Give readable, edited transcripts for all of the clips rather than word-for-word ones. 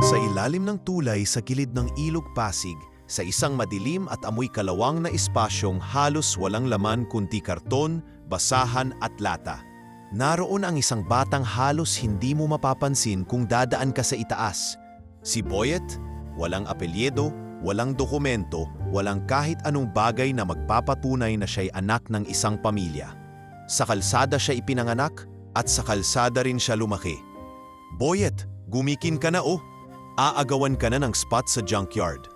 Sa ilalim ng tulay sa gilid ng Ilog Pasig, sa isang madilim at amoy kalawang na espasyong halos walang laman kundi karton, basahan at lata. Naroon ang isang batang halos hindi mo mapapansin kung dadaan ka sa itaas. Si Boyet, walang apelyido, walang dokumento, walang kahit anong bagay na magpapatunay na siya'y anak ng isang pamilya. Sa kalsada siya ipinanganak at sa kalsada rin siya lumaki. Boyet, gumikin ka na oh! Aagawan ka na ng spot sa junkyard.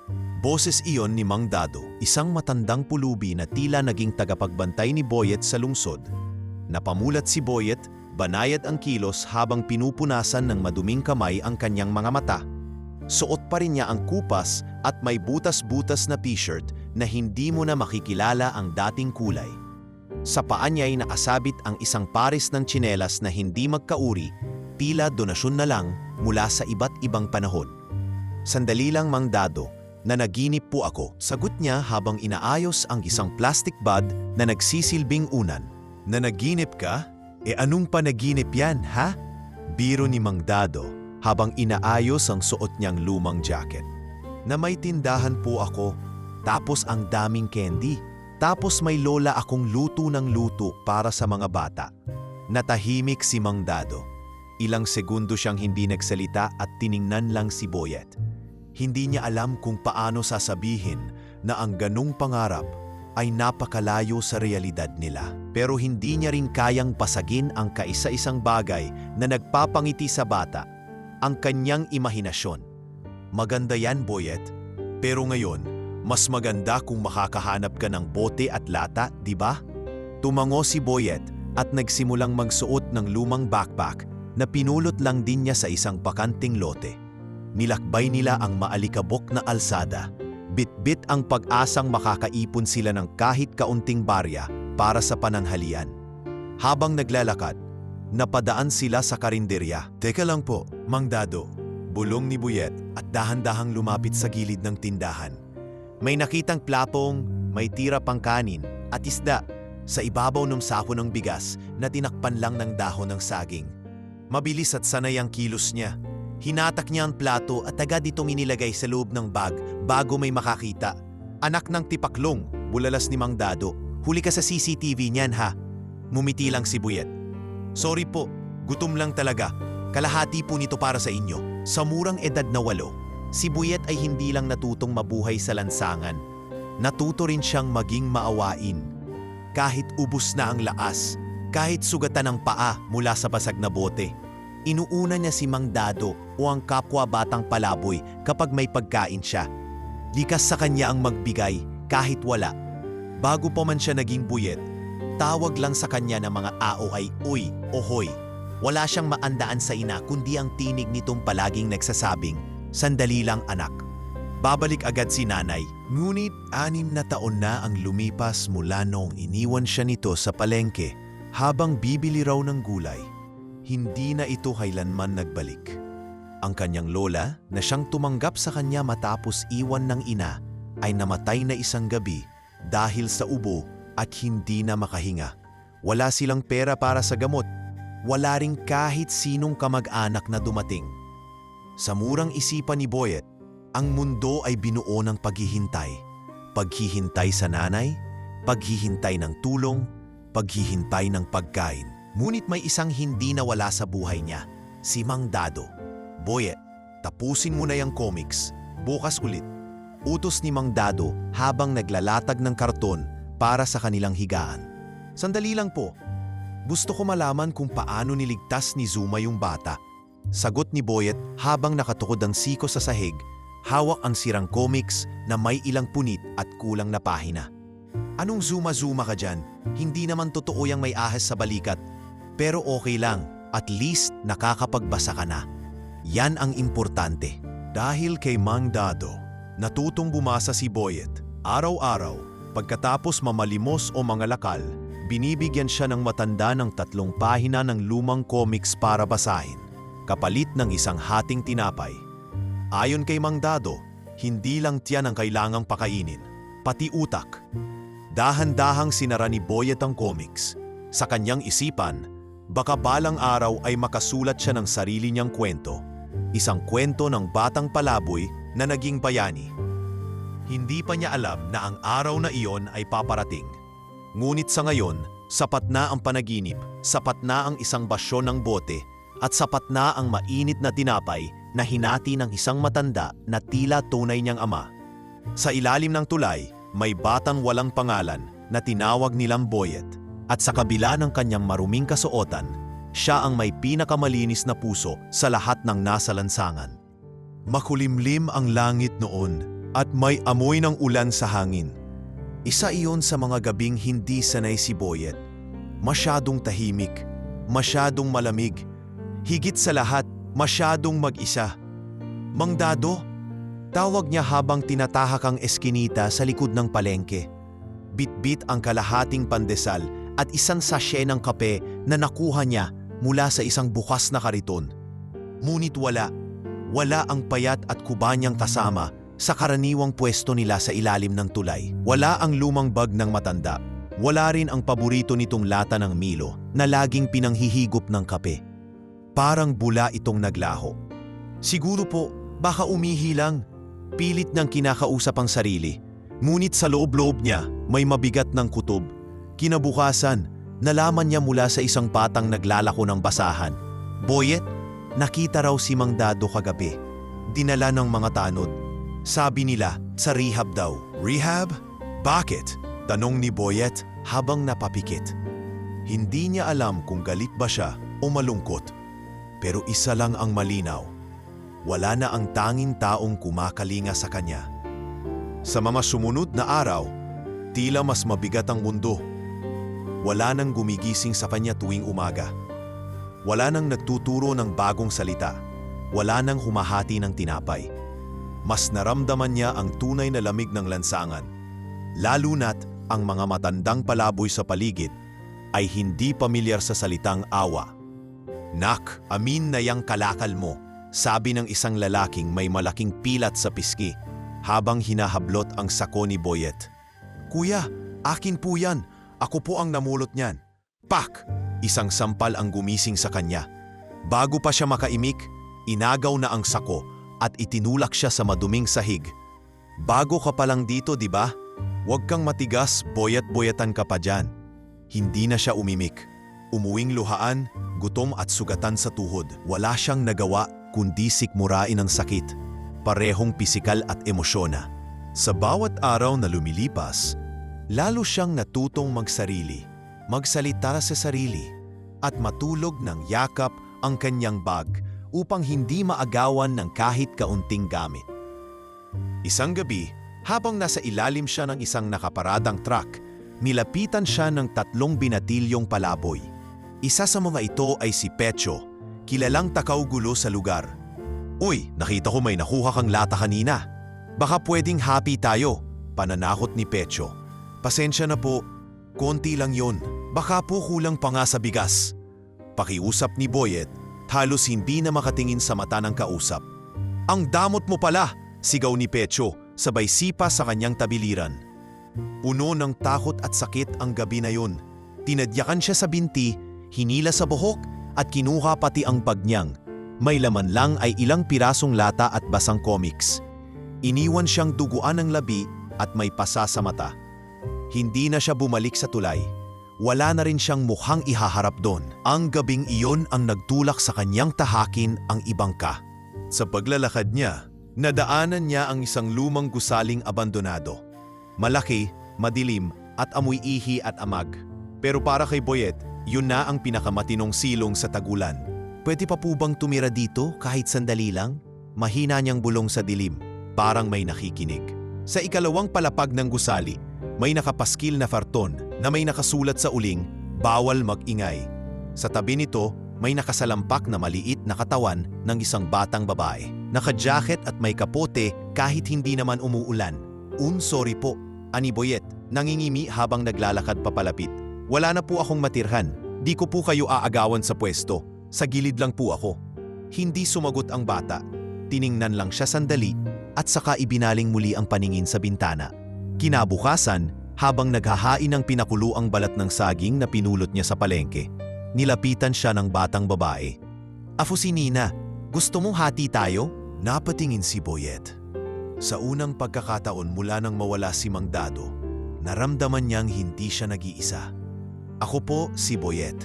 Boses iyon ni Mang Dado, isang matandang pulubi na tila naging tagapagbantay ni Boyet sa lungsod. Napamulat si Boyet, banayad ang kilos habang pinupunasan ng maduming kamay ang kanyang mga mata. Suot pa rin niya ang kupas at may butas-butas na t-shirt na hindi mo na makikilala ang dating kulay. Sa paa niya ay nakasabit ang isang pares ng tsinelas na hindi magkauri, tila donasyon na lang mula sa iba't ibang panahon. Sandali lang Mang Dado, nanaginip po ako, sagot niya habang inaayos ang isang plastic bag na nagsisilbing unan. Nanaginip ka? E anong panaginip yan, ha? Biro ni Mang Dado habang inaayos ang suot niyang lumang jacket. Na may tindahan po ako, tapos ang daming candy, tapos may lola akong luto ng luto para sa mga bata. Natahimik si Mang Dado. Ilang segundo siyang hindi nagsalita at tiningnan lang si Boyet. Hindi niya alam kung paano sasabihin na ang ganung pangarap ay napakalayo sa realidad nila. Pero hindi niya rin kayang pasagin ang kaisa-isang bagay na nagpapangiti sa bata, ang kanyang imahinasyon. Maganda yan, Boyet. Pero ngayon, mas maganda kung makakahanap ka ng bote at lata, di ba? Tumango si Boyet at nagsimulang magsuot ng lumang backpack na pinulot lang din niya sa isang bakanting lote. Nilakbay nila ang maalikabok na alsada. Bit-bit ang pag-asang makakaipon sila ng kahit kaunting barya para sa pananghalian. Habang naglalakad, napadaan sila sa karinderya. Teka lang po, Mang Dado, bulong ni Boyet at dahan-dahang lumapit sa gilid ng tindahan. May nakitang plapong, may tira pang kanin at isda sa ibabaw ng sako ng bigas na tinakpan lang ng dahon ng saging. Mabilis at sanay ang kilos niya. Hinatak niya ang plato at agad itong inilagay sa loob ng bag bago may makakita. Anak ng tipaklong, bulalas ni Mang Dado. Huli ka sa CCTV niyan ha. Mumiti lang si Boyet. Sorry po, gutom lang talaga. Kalahati po nito para sa inyo. Sa murang edad na 8, si Boyet ay hindi lang natutong mabuhay sa lansangan. Natuto rin siyang maging maawain. Kahit ubos na ang lakas, kahit sugatan ng paa mula sa basag na bote, inuuna niya si Mang Dado o ang kapwa batang palaboy kapag may pagkain siya. Likas sa kanya ang magbigay kahit wala. Bago pa man siya naging Boyet, tawag lang sa kanya ng mga ao ay uy o hoy. Wala siyang maandaan sa ina kundi ang tinig nitong palaging nagsasabing, sandali lang anak. Babalik agad si nanay. Ngunit 6 na taon na ang lumipas mula noong iniwan siya nito sa palengke habang bibili raw ng gulay. Hindi na ito kailanman nagbalik. Ang kanyang lola na siyang tumanggap sa kanya matapos iwan ng ina ay namatay na isang gabi dahil sa ubo at hindi na makahinga. Wala silang pera para sa gamot. Wala ring kahit sinong kamag-anak na dumating. Sa murang isipan ni Boyet, ang mundo ay binuo ng paghihintay. Paghihintay sa nanay, paghihintay ng tulong, paghihintay ng pagkain. Ngunit may isang hindi nawala sa buhay niya, si Mang Dado. Boyet, tapusin mo na yung comics. Bukas ulit. Utos ni Mang Dado habang naglalatag ng karton para sa kanilang higaan. Sandali lang po. Gusto ko malaman kung paano niligtas ni Zuma yung bata. Sagot ni Boyet habang nakatukod ang siko sa sahig, hawak ang sirang comics na may ilang punit at kulang na pahina. Anong Zuma-Zuma ka dyan? Hindi naman totoo yung may ahas sa balikat. Pero okay lang, at least nakakapagbasa ka na. Yan ang importante. Dahil kay Mang Dado, natutong bumasa si Boyet. Araw-araw, pagkatapos mamalimos o mangalakal, binibigyan siya ng matanda ng 3 pahina ng lumang comics para basahin, kapalit ng isang hating tinapay. Ayon kay Mang Dado, hindi lang tiyan ang kailangang pakainin, pati utak. Dahan-dahang sinara ni Boyet ang comics. Sa kanyang isipan, baka balang araw ay makasulat siya ng sarili niyang kwento. Isang kwento ng batang palaboy na naging bayani. Hindi pa niya alam na ang araw na iyon ay paparating. Ngunit sa ngayon, sapat na ang panaginip, sapat na ang isang basyon ng bote, at sapat na ang mainit na tinapay na hinati ng isang matanda na tila tunay niyang ama. Sa ilalim ng tulay, may batang walang pangalan na tinawag nilang Boyet. At sa kabila ng kanyang maruming kasuotan, siya ang may pinakamalinis na puso sa lahat ng nasa lansangan. Makulimlim ang langit noon at may amoy ng ulan sa hangin. Isa iyon sa mga gabing hindi sanay si Boyet. Masyadong tahimik, masyadong malamig, higit sa lahat, masyadong mag-isa. Mang Dado, tawag niya habang tinatahak ang eskinita sa likod ng palengke. Bit-bit ang kalahating pandesal at isang sachet ng kape na nakuha niya mula sa isang bukas na kariton. Ngunit wala ang payat at kubanyang kasama sa karaniwang pwesto nila sa ilalim ng tulay. Wala ang lumang bag ng matanda. Wala rin ang paborito nitong lata ng Milo na laging pinanghihigop ng kape. Parang bula itong naglaho. Siguro po, baka umihi lang. Pilit niyang kinakausap ang sarili. Ngunit sa loob-loob niya, may mabigat ng kutob. Kinabukasan, nalaman niya mula sa isang batang naglalako ng basahan. Boyet, nakita raw si Mang Dado kagabi. Dinala ng mga tanod. Sabi nila, sa rehab daw. Rehab? Bakit? Tanong ni Boyet habang napapikit. Hindi niya alam kung galit ba siya o malungkot. Pero isa lang ang malinaw. Wala na ang tanging taong kumakalinga sa kanya. Sa mga sumunod na araw, tila mas mabigat ang mundo. Wala nang gumigising sa kanya tuwing umaga. Wala nang nagtuturo ng bagong salita. Wala nang humahati ng tinapay. Mas naramdaman niya ang tunay na lamig ng lansangan. Lalo na't ang mga matandang palaboy sa paligid ay hindi pamilyar sa salitang awa. Nak, amin na yang kalakal mo, sabi ng isang lalaking may malaking pilat sa pisngi habang hinahablot ang sako ni Boyet. Kuya, akin po yan. Ako po ang namulot niyan. Pak! Isang sampal ang gumising sa kanya. Bago pa siya makaimik, inagaw na ang sako at itinulak siya sa maduming sahig. Bago ka pa lang dito, di ba? Huwag kang matigas, boyat-boyatan ka pa dyan. Hindi na siya umimik. Umuwing luhaan, gutom at sugatan sa tuhod. Wala siyang nagawa kundi sikmurain ang sakit. Parehong pisikal at emosyon na. Sa bawat araw na lumilipas, lalo siyang natutong magsarili, magsalita sa sarili, at matulog ng yakap ang kanyang bag upang hindi maagawan ng kahit kaunting gamit. Isang gabi, habang nasa ilalim siya ng isang nakaparadang truck, nilapitan siya ng 3 binatilyong palaboy. Isa sa mga ito ay si Pecho, kilalang takaw-gulo sa lugar. Uy, nakita ko may nakuha kang lata kanina. Baka pwedeng happy tayo, pananakot ni Pecho. Pasensya na po, konti lang yon. Baka po kulang pa nga sa bigas. Pakiusap ni Boyet, halos hindi na makatingin sa mata ng kausap. Ang damot mo pala, sigaw ni Pecho, sabay sipa sa kanyang tabiliran. Puno ng takot at sakit ang gabi na yun. Tinadyakan siya sa binti, hinila sa buhok at kinuha pati ang bag niyang. May laman lang ay ilang pirasong lata at basang comics. Iniwan siyang duguan ng labi at may pasa sa mata. Hindi na siya bumalik sa tulay. Wala na rin siyang mukhang ihaharap doon. Ang gabing iyon ang nagtulak sa kanyang tahakin ang ibangka. Sa paglalakad niya, nadaanan niya ang isang lumang gusaling abandonado. Malaki, madilim at amoy ihi at amag. Pero para kay Boyet, yun na ang pinakamatinong silong sa tagulan. Pwede pa po bang tumira dito kahit sandali lang? Mahina niyang bulong sa dilim, parang may nakikinig. Sa ikalawang palapag ng gusali, may nakapaskil na farton na may nakasulat sa uling, bawal mag-ingay. Sa tabi nito, may nakasalampak na maliit na katawan ng isang batang babae. Naka-jacket at may kapote kahit hindi naman umuulan. Sorry po, ani Boyet, nangingimi habang naglalakad papalapit. Wala na po akong matirhan. Di ko po kayo aagawan sa pwesto. Sa gilid lang po ako. Hindi sumagot ang bata. Tiningnan lang siya sandali at saka ibinaling muli ang paningin sa bintana. Kinabukasan, habang naghahain ng pinakuluang balat ng saging na pinulot niya sa palengke. Nilapitan siya ng batang babae. "Afu si Nina, gusto mong hati tayo?" Napatingin si Boyet. Sa unang pagkakataon mula nang mawala si Mang Dado, naramdaman niyang hindi siya nag-iisa. "Ako po si Boyet."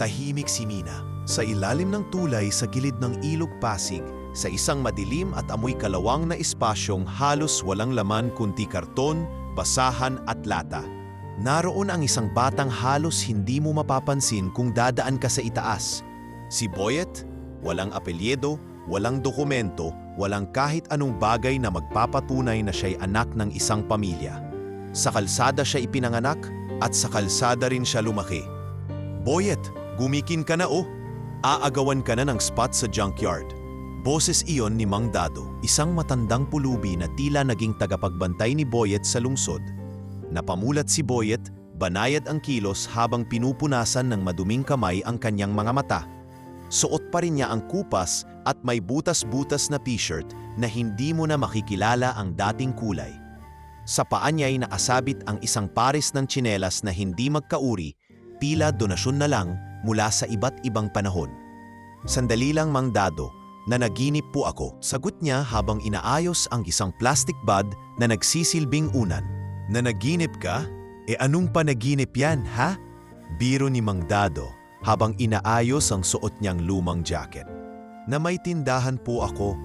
Tahimik si Nina. Sa ilalim ng tulay sa gilid ng ilog Pasig, sa isang madilim at amoy kalawang na espasyong halos walang laman kundi karton, basahan at lata. Naroon ang isang batang halos hindi mo mapapansin kung dadaan ka sa itaas. Si Boyet, walang apelyido, walang dokumento, walang kahit anong bagay na magpapatunay na siya'y anak ng isang pamilya. Sa kalsada siya ipinanganak at sa kalsada rin siya lumaki. "Boyet, gumikin ka na oh! Aagawan ka na ng spot sa junkyard." Boses iyon ni Mang Dado, isang matandang pulubi na tila naging tagapagbantay ni Boyet sa lungsod. Napamulat si Boyet, banayad ang kilos habang pinupunasan ng maduming kamay ang kanyang mga mata. Suot pa rin niya ang kupas at may butas-butas na t-shirt na hindi mo na makikilala ang dating kulay. Sa paa niya ay nakasabit ang isang pares ng tsinelas na hindi magkauri, tila donasyon na lang mula sa iba't ibang panahon. "Sandali lang, Mang Dado, nanaginip po ako," sagot niya habang inaayos ang isang plastic bag na nagsisilbing unan. "Nanaginip ka? Anong panaginip yan, ha?" Biro ni Mang Dado habang inaayos ang suot niyang lumang jacket. "Na may tindahan po ako,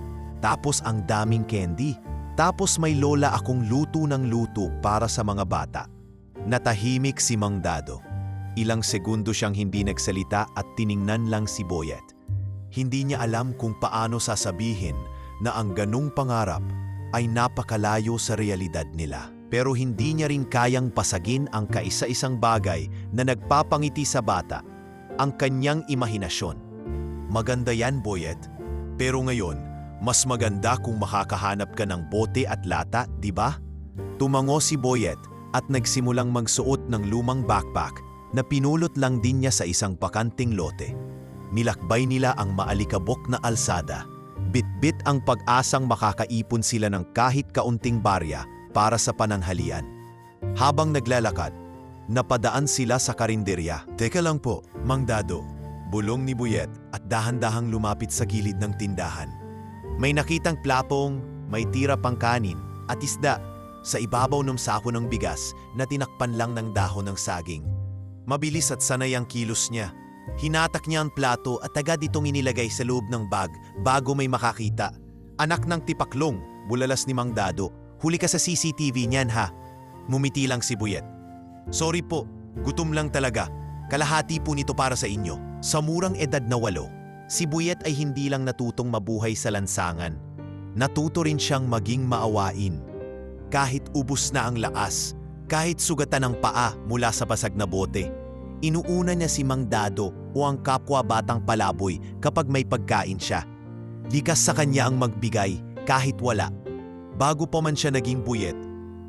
tapos ang daming candy, tapos may lola akong luto ng luto para sa mga bata." Natahimik si Mang Dado. Ilang segundo siyang hindi nagsalita at tiningnan lang si Boyet. Hindi niya alam kung paano sasabihin na ang ganung pangarap ay napakalayo sa realidad nila. Pero hindi niya rin kayang pasagin ang kaisa-isang bagay na nagpapangiti sa bata, ang kanyang imahinasyon. "Maganda yan, Boyet. Pero ngayon, mas maganda kung makakahanap ka ng bote at lata, di ba?" Tumango si Boyet at nagsimulang magsuot ng lumang backpack na pinulot lang din niya sa isang bakanting lote. Nilakbay nila ang maalikabok na alsada. Bit-bit ang pag-asang makakaipon sila ng kahit kaunting barya para sa pananghalian. Habang naglalakad, napadaan sila sa karinderya. "Teka lang po, Mang Dado," bulong ni Boyet at dahan-dahang lumapit sa gilid ng tindahan. May nakitang plapong, may tira pang kanin at isda sa ibabaw ng sako ng bigas na tinakpan lang ng dahon ng saging. Mabilis at sanay ang kilos niya. Hinatak niya ang plato at agad itong inilagay sa loob ng bag bago may makakita. "Anak ng tipaklong," bulalas ni Mang Dado. "Huli ka sa CCTV niyan, ha?" Mumiti lang si Boyet. "Sorry po, gutom lang talaga. Kalahati po nito para sa inyo." Sa murang edad na 8, si Boyet ay hindi lang natutong mabuhay sa lansangan. Natuto rin siyang maging maawain. Kahit ubos na ang lakas, kahit sugatan ng paa mula sa basag na bote, inuuna niya si Mang Dado o ang kapwa batang palaboy kapag may pagkain siya. Likas sa kanya ang magbigay kahit wala. Bago pa man siya naging Boyet,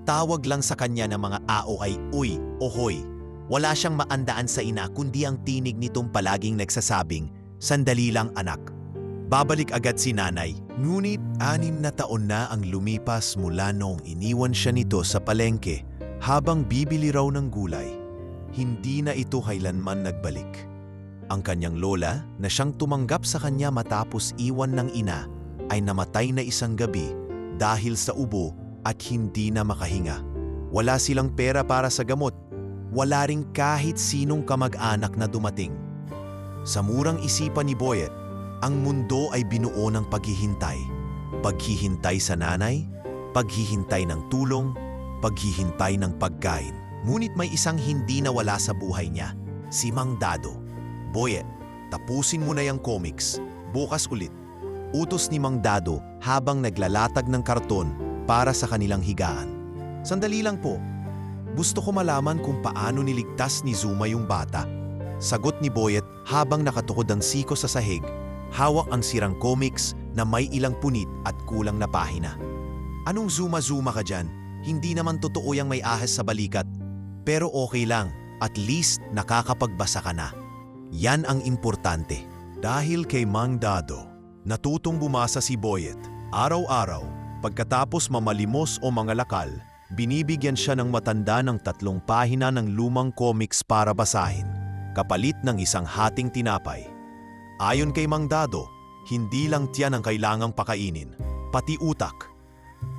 tawag lang sa kanya ng mga ao ay uy o hoy. Wala siyang maandaan sa ina kundi ang tinig nitong palaging nagsasabing, "Sandali lang anak." Babalik agad si nanay. Ngunit 6 na taon na ang lumipas mula noong iniwan siya nito sa palengke habang bibili raw ng gulay. Hindi na ito kailanman nagbalik. Ang kanyang lola na siyang tumanggap sa kanya matapos iwan ng ina ay namatay na isang gabi dahil sa ubo at hindi na makahinga. Wala silang pera para sa gamot. Wala ring kahit sinong kamag-anak na dumating. Sa murang isipan ni Boyet, ang mundo ay binuo ng paghihintay. Paghihintay sa nanay, paghihintay ng tulong, paghihintay ng pagkain. Ngunit may isang hindi nawala sa buhay niya, si Mang Dado. "Boyet, tapusin mo na yung comics. Bukas ulit." Utos ni Mang Dado habang naglalatag ng karton para sa kanilang higaan. "Sandali lang po. Gusto ko malaman kung paano niligtas ni Zuma yung bata." Sagot ni Boyet habang nakatukod ang siko sa sahig, hawak ang sirang comics na may ilang punit at kulang na pahina. "Anong Zuma-Zuma ka dyan? Hindi naman totoo yang may ahas sa balikat. Pero okay lang, at least nakakapagbasa ka na. Yan ang importante." Dahil kay Mang Dado, natutong bumasa si Boyet araw-araw pagkatapos mamalimos o mangalakal Binibigyan siya ng matanda ng 3 pahina ng lumang comics para basahin, kapalit ng isang hating tinapay. Ayon kay Mang Dado, hindi lang tiyan ang kailangang pakainin, pati utak.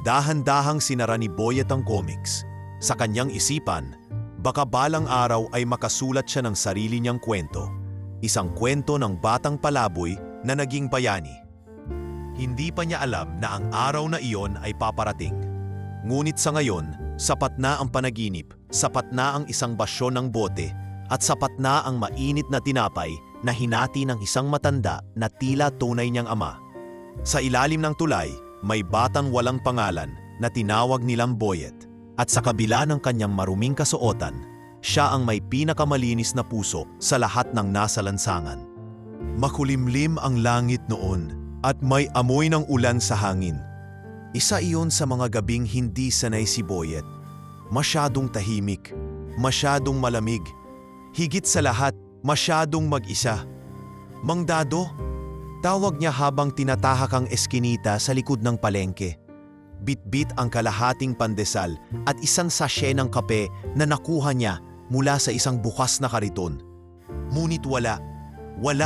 Dahan-dahang sinara ni Boyet ang comics. Sa kanyang isipan, baka balang araw ay makasulat siya ng sarili niyang kwento. Isang kwento ng batang palaboy na naging bayani. Hindi pa niya alam na ang araw na iyon ay paparating. Ngunit sa ngayon, sapat na ang panaginip, sapat na ang isang basyon ng bote, at sapat na ang mainit na tinapay na hinati ng isang matanda na tila tunay niyang ama. Sa ilalim ng tulay, may batang walang pangalan na tinawag nilang Boyet, at sa kabila ng kanyang maruming kasuotan, siya ang may pinakamalinis na puso sa lahat ng nasa lansangan. Makulimlim ang langit noon at may amoy ng ulan sa hangin. Isa iyon sa mga gabing hindi sanay si Boyet. Masyadong tahimik, masyadong malamig, higit sa lahat, masyadong mag-isa. Mang Dado, tawag niya habang tinatahak ang eskinita sa likod ng palengke. Bit-bit ang kalahating pandesal at isang sachet ng kape na nakuha niya mula sa isang bukas na kariton. Ngunit wala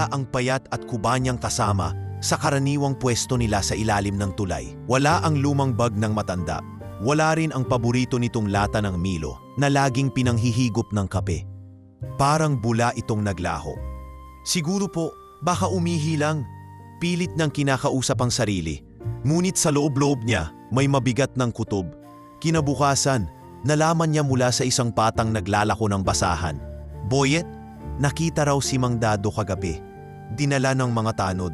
ang payat at kubanyang kasama sa karaniwang pwesto nila sa ilalim ng tulay. Wala ang lumang bag ng matanda. Wala rin ang paborito nitong lata ng Milo na laging pinanghihigop ng kape. Parang bula itong naglaho. Siguro po, baka umihi lang. Pilit niyang kinakausap ang sarili. Ngunit sa loob-loob niya, may mabigat ng kutob. Kinabukasan, nalaman niya mula sa isang patang naglalako ng basahan. Boyet, nakita raw si Mang Dado kagabi. Dinala ng mga tanod.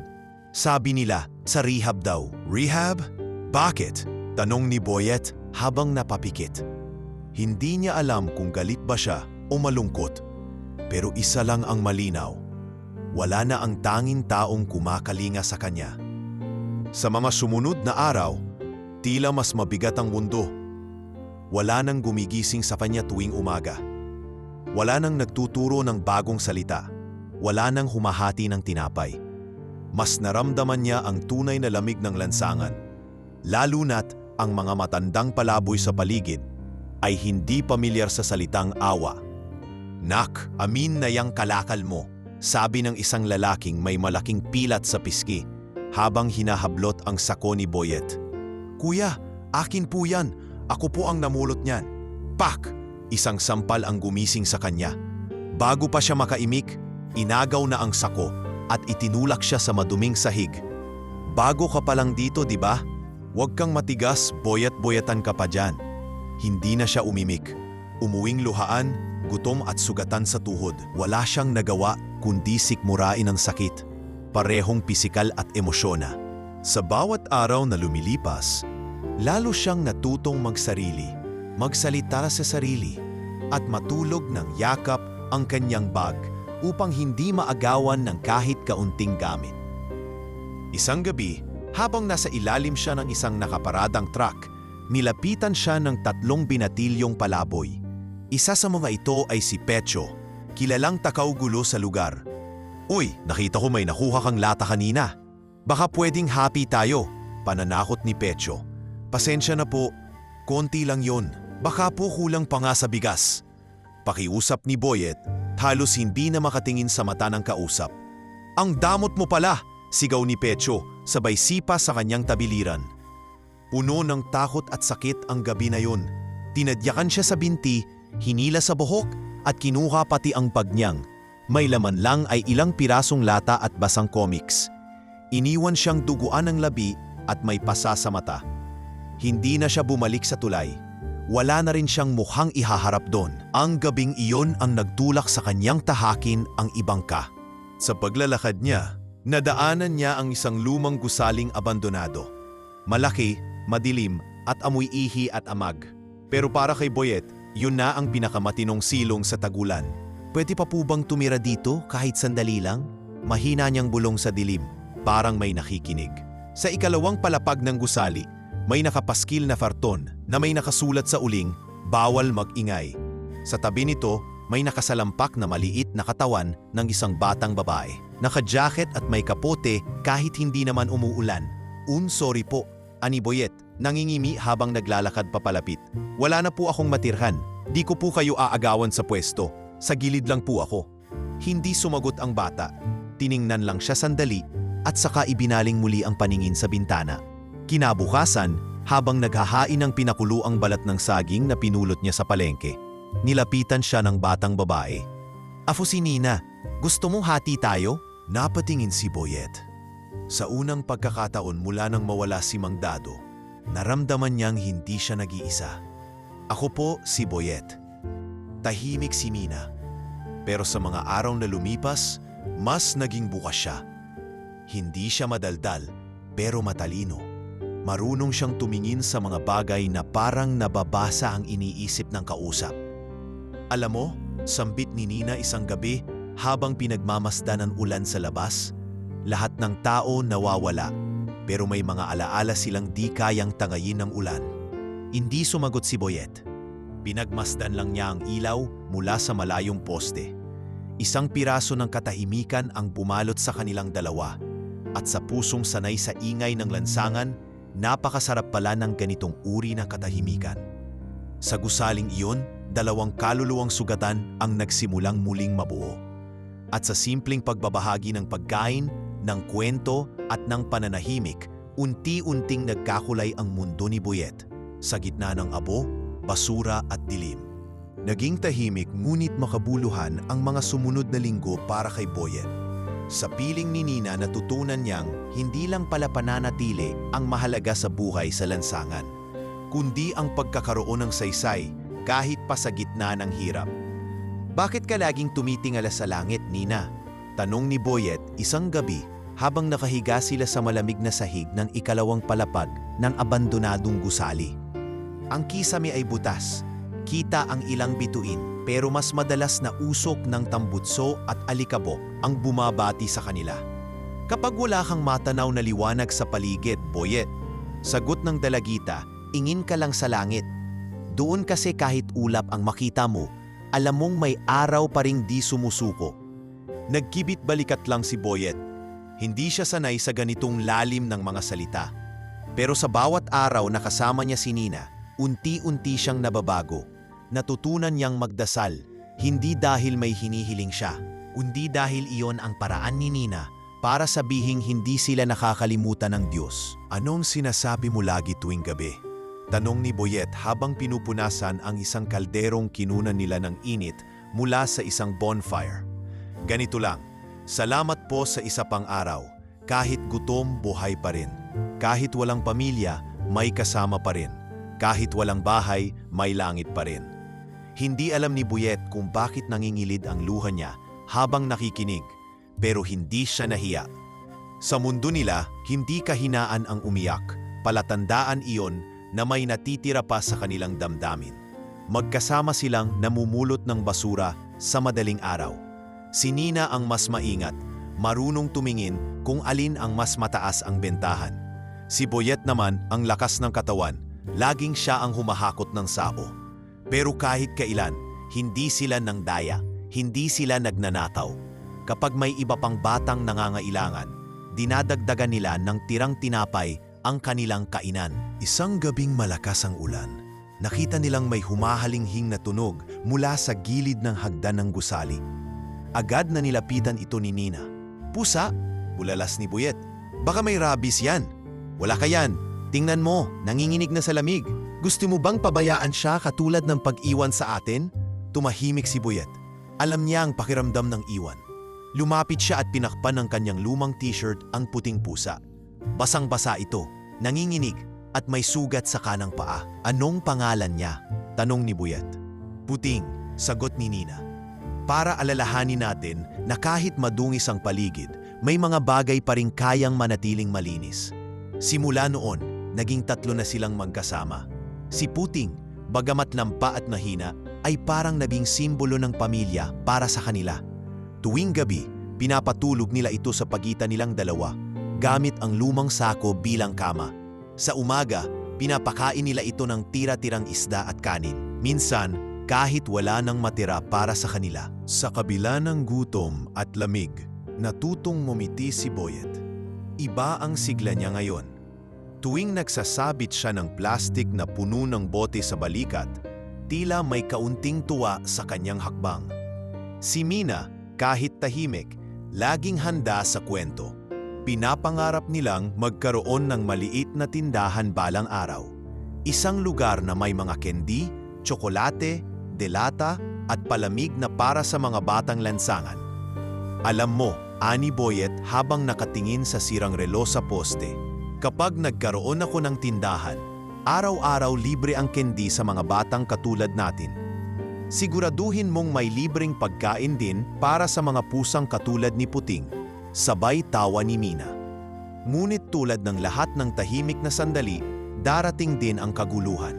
Sabi nila, sa rehab daw. Rehab? Bakit? Tanong ni Boyet habang napapikit. Hindi niya alam kung galit ba siya o malungkot. Pero isa lang ang malinaw. Wala na ang tanging taong kumakalinga sa kanya. Sa mga sumunod na araw, tila mas mabigat ang mundo. Wala nang gumigising sa kanya tuwing umaga. Wala nang nagtuturo ng bagong salita. Wala nang humahati ng tinapay. Mas naramdaman niya ang tunay na lamig ng lansangan. Lalo na't ang mga matandang palaboy sa paligid ay hindi pamilyar sa salitang awa. Nak, amin na yang kalakal mo, sabi ng isang lalaking may malaking pilat sa piski habang hinahablot ang sako ni Boyet. Kuya, akin po yan. Ako po ang namulot niyan. Pak! Isang sampal ang gumising sa kanya. Bago pa siya makaimik, inagaw na ang sako at itinulak siya sa maduming sahig. Bago ka pa lang dito, di ba? Huwag kang matigas, boyat-boyatan ka pa dyan. Hindi na siya umimik. Umuwing luhaan, gutom at sugatan sa tuhod. Wala siyang nagawa kundi sikmurain ang sakit. Parehong pisikal at emosyon na. Sa bawat araw na lumilipas, lalo siyang natutong magsarili, magsalita sa sarili, at matulog ng yakap ang kanyang bag upang hindi maagawan ng kahit kaunting gamit. Isang gabi, habang nasa ilalim siya ng isang nakaparadang truck, nilapitan siya ng 3 binatilyong palaboy. Isa sa mga ito ay si Pecho, kilalang takaw-gulo sa lugar. Uy, nakita ko may nakuha kang lata kanina. Baka pwedeng happy tayo, pananakot ni Pecho. Pasensya na po, konti lang yon. Baka po kulang pa nga sa bigas. Pakiusap ni Boyet, halos hindi na makatingin sa mata ng kausap. Ang damot mo pala, sigaw ni Pecho, sabay sipa sa kanyang tabiliran. Puno ng takot at sakit ang gabi na yun. Tinadyakan siya sa binti, hinila sa buhok at kinuha pati ang bag niyang. May laman lang ay ilang pirasong lata at basang comics. Iniwan siyang duguan ng labi at may pasa sa mata. Hindi na siya bumalik sa tulay. Wala na rin siyang mukhang ihaharap doon. Ang gabing iyon ang nagtulak sa kanyang tahakin ang ibangka. Sa paglalakad niya, nadaanan niya ang isang lumang gusaling abandonado. Malaki, madilim at amoy ihi at amag. Pero para kay Boyet, yun na ang pinakamatinong silong sa tagulan. Pwede pa po bang tumira dito kahit sandali lang? Mahina niyang bulong sa dilim, parang may nakikinig. Sa ikalawang palapag ng gusali, may nakapaskil na farton na may nakasulat sa uling, bawal mag-ingay. Sa tabi nito, may nakasalampak na maliit na katawan ng isang batang babae. Naka-jacket at may kapote kahit hindi naman umuulan. Sorry po, ani Boyet, nangingimi habang naglalakad papalapit. Wala na po akong matirhan. Di ko po kayo aagawan sa pwesto. Sa gilid lang po ako. Hindi sumagot ang bata. Tiningnan lang siya sandali at saka ibinaling muli ang paningin sa bintana. Kinabukasan, habang naghahain ng pinakuluang balat ng saging na pinulot niya sa palengke, nilapitan siya ng batang babae. "Afo si Nina, gusto mong hati tayo?" Napatingin si Boyet. Sa unang pagkakataon mula nang mawala si Mang Dado, naramdaman niyang hindi siya nag-iisa. "Ako po si Boyet." Tahimik si Nina. Pero sa mga araw na lumipas, mas naging bukas siya. Hindi siya madaldal, pero matalino. Marunong siyang tumingin sa mga bagay na parang nababasa ang iniisip ng kausap. Alam mo, sambit ni Nina isang gabi habang pinagmamasdan ang ulan sa labas, lahat ng tao nawawala, pero may mga alaala silang di kayang tangayin ng ulan. Hindi sumagot si Boyet. Pinagmasdan lang niya ang ilaw mula sa malayong poste. Isang piraso ng katahimikan ang bumalot sa kanilang dalawa, at sa pusong sanay sa ingay ng lansangan, napakasarap pala ng ganitong uri ng katahimikan. Sa gusaling iyon, dalawang kaluluwang sugatan ang nagsimulang muling mabuo. At sa simpleng pagbabahagi ng pagkain, ng kwento at ng pananahimik, unti-unting nagkakulay ang mundo ni Boyet sa gitna ng abo, basura at dilim. Naging tahimik ngunit makabuluhan ang mga sumunod na linggo para kay Boyet. Sa piling ni Nina natutunan niyang hindi lang pala pananatili ang mahalaga sa buhay sa lansangan, kundi ang pagkakaroon ng saysay kahit pa sa gitna ng hirap. "Bakit ka laging tumitingala sa langit, Nina?" tanong ni Boyet isang gabi habang nakahiga sila sa malamig na sahig ng ikalawang palapag ng abandonadong gusali. Ang kisame ay butas, kita ang ilang bituin, pero mas madalas na usok ng tambutso at alikabok ang bumabati sa kanila. "Kapag wala kang matanaw na liwanag sa paligid, Boyet," sagot ng dalagita, "ingin ka lang sa langit. Doon kasi kahit ulap ang makita mo, alam mong may araw pa ring di sumusuko." Nagkibit balikat lang si Boyet. Hindi siya sanay sa ganitong lalim ng mga salita. Pero sa bawat araw na kasama niya si Nina, unti-unti siyang nababago. Natutunan niyang magdasal, hindi dahil may hinihiling siya, kundi dahil iyon ang paraan ni Nina para sabihing hindi sila nakakalimutan ng Diyos. "Anong sinasabi mo lagi tuwing gabi?" tanong ni Boyet habang pinupunasan ang isang kalderong kinunan nila ng init mula sa isang bonfire. "Ganito lang, salamat po sa isa pang araw. Kahit gutom, buhay pa rin. Kahit walang pamilya, may kasama pa rin. Kahit walang bahay, may langit pa rin." Hindi alam ni Boyet kung bakit nangingilid ang luha niya habang nakikinig, pero hindi siya nahiya. Sa mundo nila, hindi kahinaan ang umiyak, palatandaan iyon na may natitira pa sa kanilang damdamin. Magkasama silang namumulot ng basura sa madaling araw. Si Nina ang mas maingat, marunong tumingin kung alin ang mas mataas ang bentahan. Si Boyet naman ang lakas ng katawan, laging siya ang humahakot ng sako. Pero kahit kailan, hindi sila nangdaya, hindi sila nagnanakaw. Kapag may iba pang batang nangangailangan, dinadagdagan nila ng tirang tinapay ang kanilang kainan. Isang gabing malakas ang ulan. Nakita nilang may humahalinghing na tunog mula sa gilid ng hagdan ng gusali. Agad na nilapitan ito ni Nina. "Pusa?" bulalas ni Boyet. "Baka may rabies yan." "Wala ka yan. Tingnan mo, nanginginig na sa lamig. Gusto mo bang pabayaan siya katulad ng pag-iwan sa atin?" Tumahimik si Boyet. Alam niya ang pakiramdam ng iwan. Lumapit siya at pinakpan ng kanyang lumang t-shirt ang puting pusa. Basang-basa ito, nanginginig at may sugat sa kanang paa. "Anong pangalan niya?" tanong ni Boyet. "Puting," sagot ni Nina. Para alalahanin natin na kahit madungis ang paligid, may mga bagay pa rin kayang manatiling malinis. Simula noon, naging tatlo na silang magkasama. Si Puting, bagamat lampa at mahina, ay parang naging simbolo ng pamilya para sa kanila. Tuwing gabi, pinapatulog nila ito sa pagitan nilang dalawa, gamit ang lumang sako bilang kama. Sa umaga, pinapakain nila ito ng tira-tirang isda at kanin. Minsan, kahit wala nang matira para sa kanila. Sa kabila ng gutom at lamig, natutong ngumiti si Boyet. Iba ang sigla niya ngayon. Tuwing nagsasabit siya ng plastik na puno ng bote sa balikat, tila may kaunting tuwa sa kanyang hakbang. Si Mina, kahit tahimik, laging handa sa kwento. Pinapangarap nilang magkaroon ng maliit na tindahan balang araw. Isang lugar na may mga candy, tsokolate, delata at palamig na para sa mga batang lansangan. Alam mo, ani Boyet habang nakatingin sa sirang relo sa poste, kapag nagkaroon ako ng tindahan, araw-araw libre ang candy sa mga batang katulad natin. Siguraduhin mong may libreng pagkain din para sa mga pusang katulad ni Puting, sabay tawa ni Mina. Ngunit tulad ng lahat ng tahimik na sandali, darating din ang kaguluhan.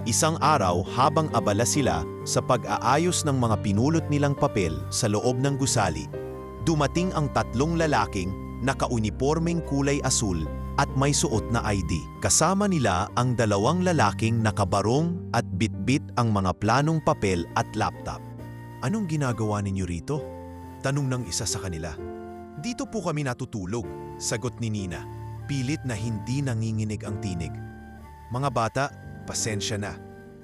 Isang araw habang abala sila sa pag-aayos ng mga pinulot nilang papel sa loob ng gusali, dumating ang tatlong lalaking nakaunipormeng kulay asul at may suot na ID. Kasama nila ang dalawang lalaking nakabarong at bitbit ang mga planong papel at laptop. "Anong ginagawa ninyo rito?" tanong ng isa sa kanila. "Dito po kami natutulog," sagot ni Nina, pilit na hindi nanginginig ang tinig. "Mga bata, pasensya na.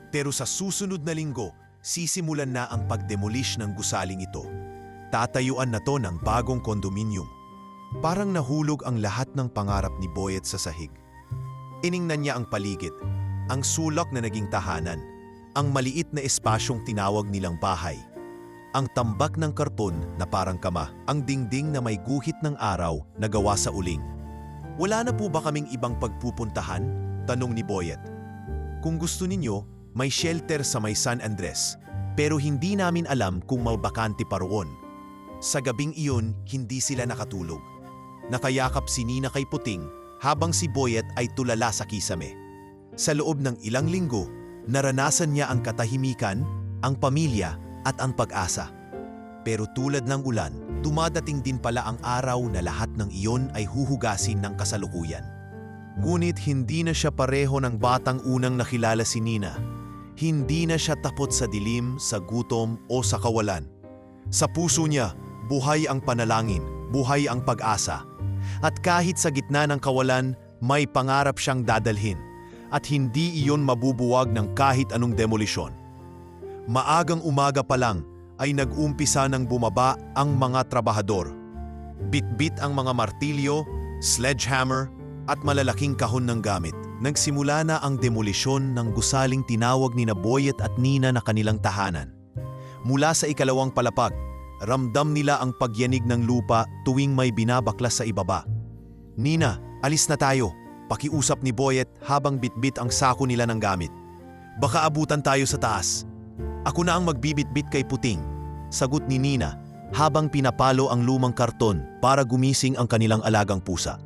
Pero sa susunod na linggo, sisimulan na ang pagdemolish ng gusaling ito. Tatayuan na to ng bagong kondominium." Parang nahulog ang lahat ng pangarap ni Boyet sa sahig. Iningnan niya ang paligid, ang sulok na naging tahanan, ang maliit na espasyong tinawag nilang bahay, ang tambak ng karton na parang kama, ang dingding na may guhit ng araw na gawa sa uling. "Wala na po ba kaming ibang pagpupuntahan?" tanong ni Boyet. "Kung gusto ninyo, may shelter sa may San Andres, pero hindi namin alam kung mabakante pa roon." Sa gabing iyon, hindi sila nakatulog. Nakayakap si Nina kay Puting habang si Boyet ay tulala sa kisame. Sa loob ng ilang linggo, naranasan niya ang katahimikan, ang pamilya at ang pag-asa. Pero tulad ng ulan, dumadating din pala ang araw na lahat ng iyon ay huhugasin ng kasalukuyan. Ngunit hindi na siya pareho ng batang unang nakilala si Nina. Hindi na siya takot sa dilim, sa gutom o sa kawalan. Sa puso niya, buhay ang panalangin, buhay ang pag-asa. At kahit sa gitna ng kawalan, may pangarap siyang dadalhin. At hindi iyon mabubuwag ng kahit anong demolisyon. Maagang umaga pa lang ay nag-umpisa ng bumaba ang mga trabahador. Bitbit ang mga martilyo, sledgehammer at malalaking kahon ng gamit. Nagsimula na ang demolisyon ng gusaling tinawag ni Boyet at Nina na kanilang tahanan. Mula sa ikalawang palapag, ramdam nila ang pagyanig ng lupa tuwing may binabaklas sa ibaba. "Nina, alis na tayo," pakiusap ni Boyet habang bitbit ang sako nila ng gamit. "Baka abutan tayo sa taas." "Ako na ang magbibitbit kay Puting," sagot ni Nina habang pinapalo ang lumang karton para gumising ang kanilang alagang pusa.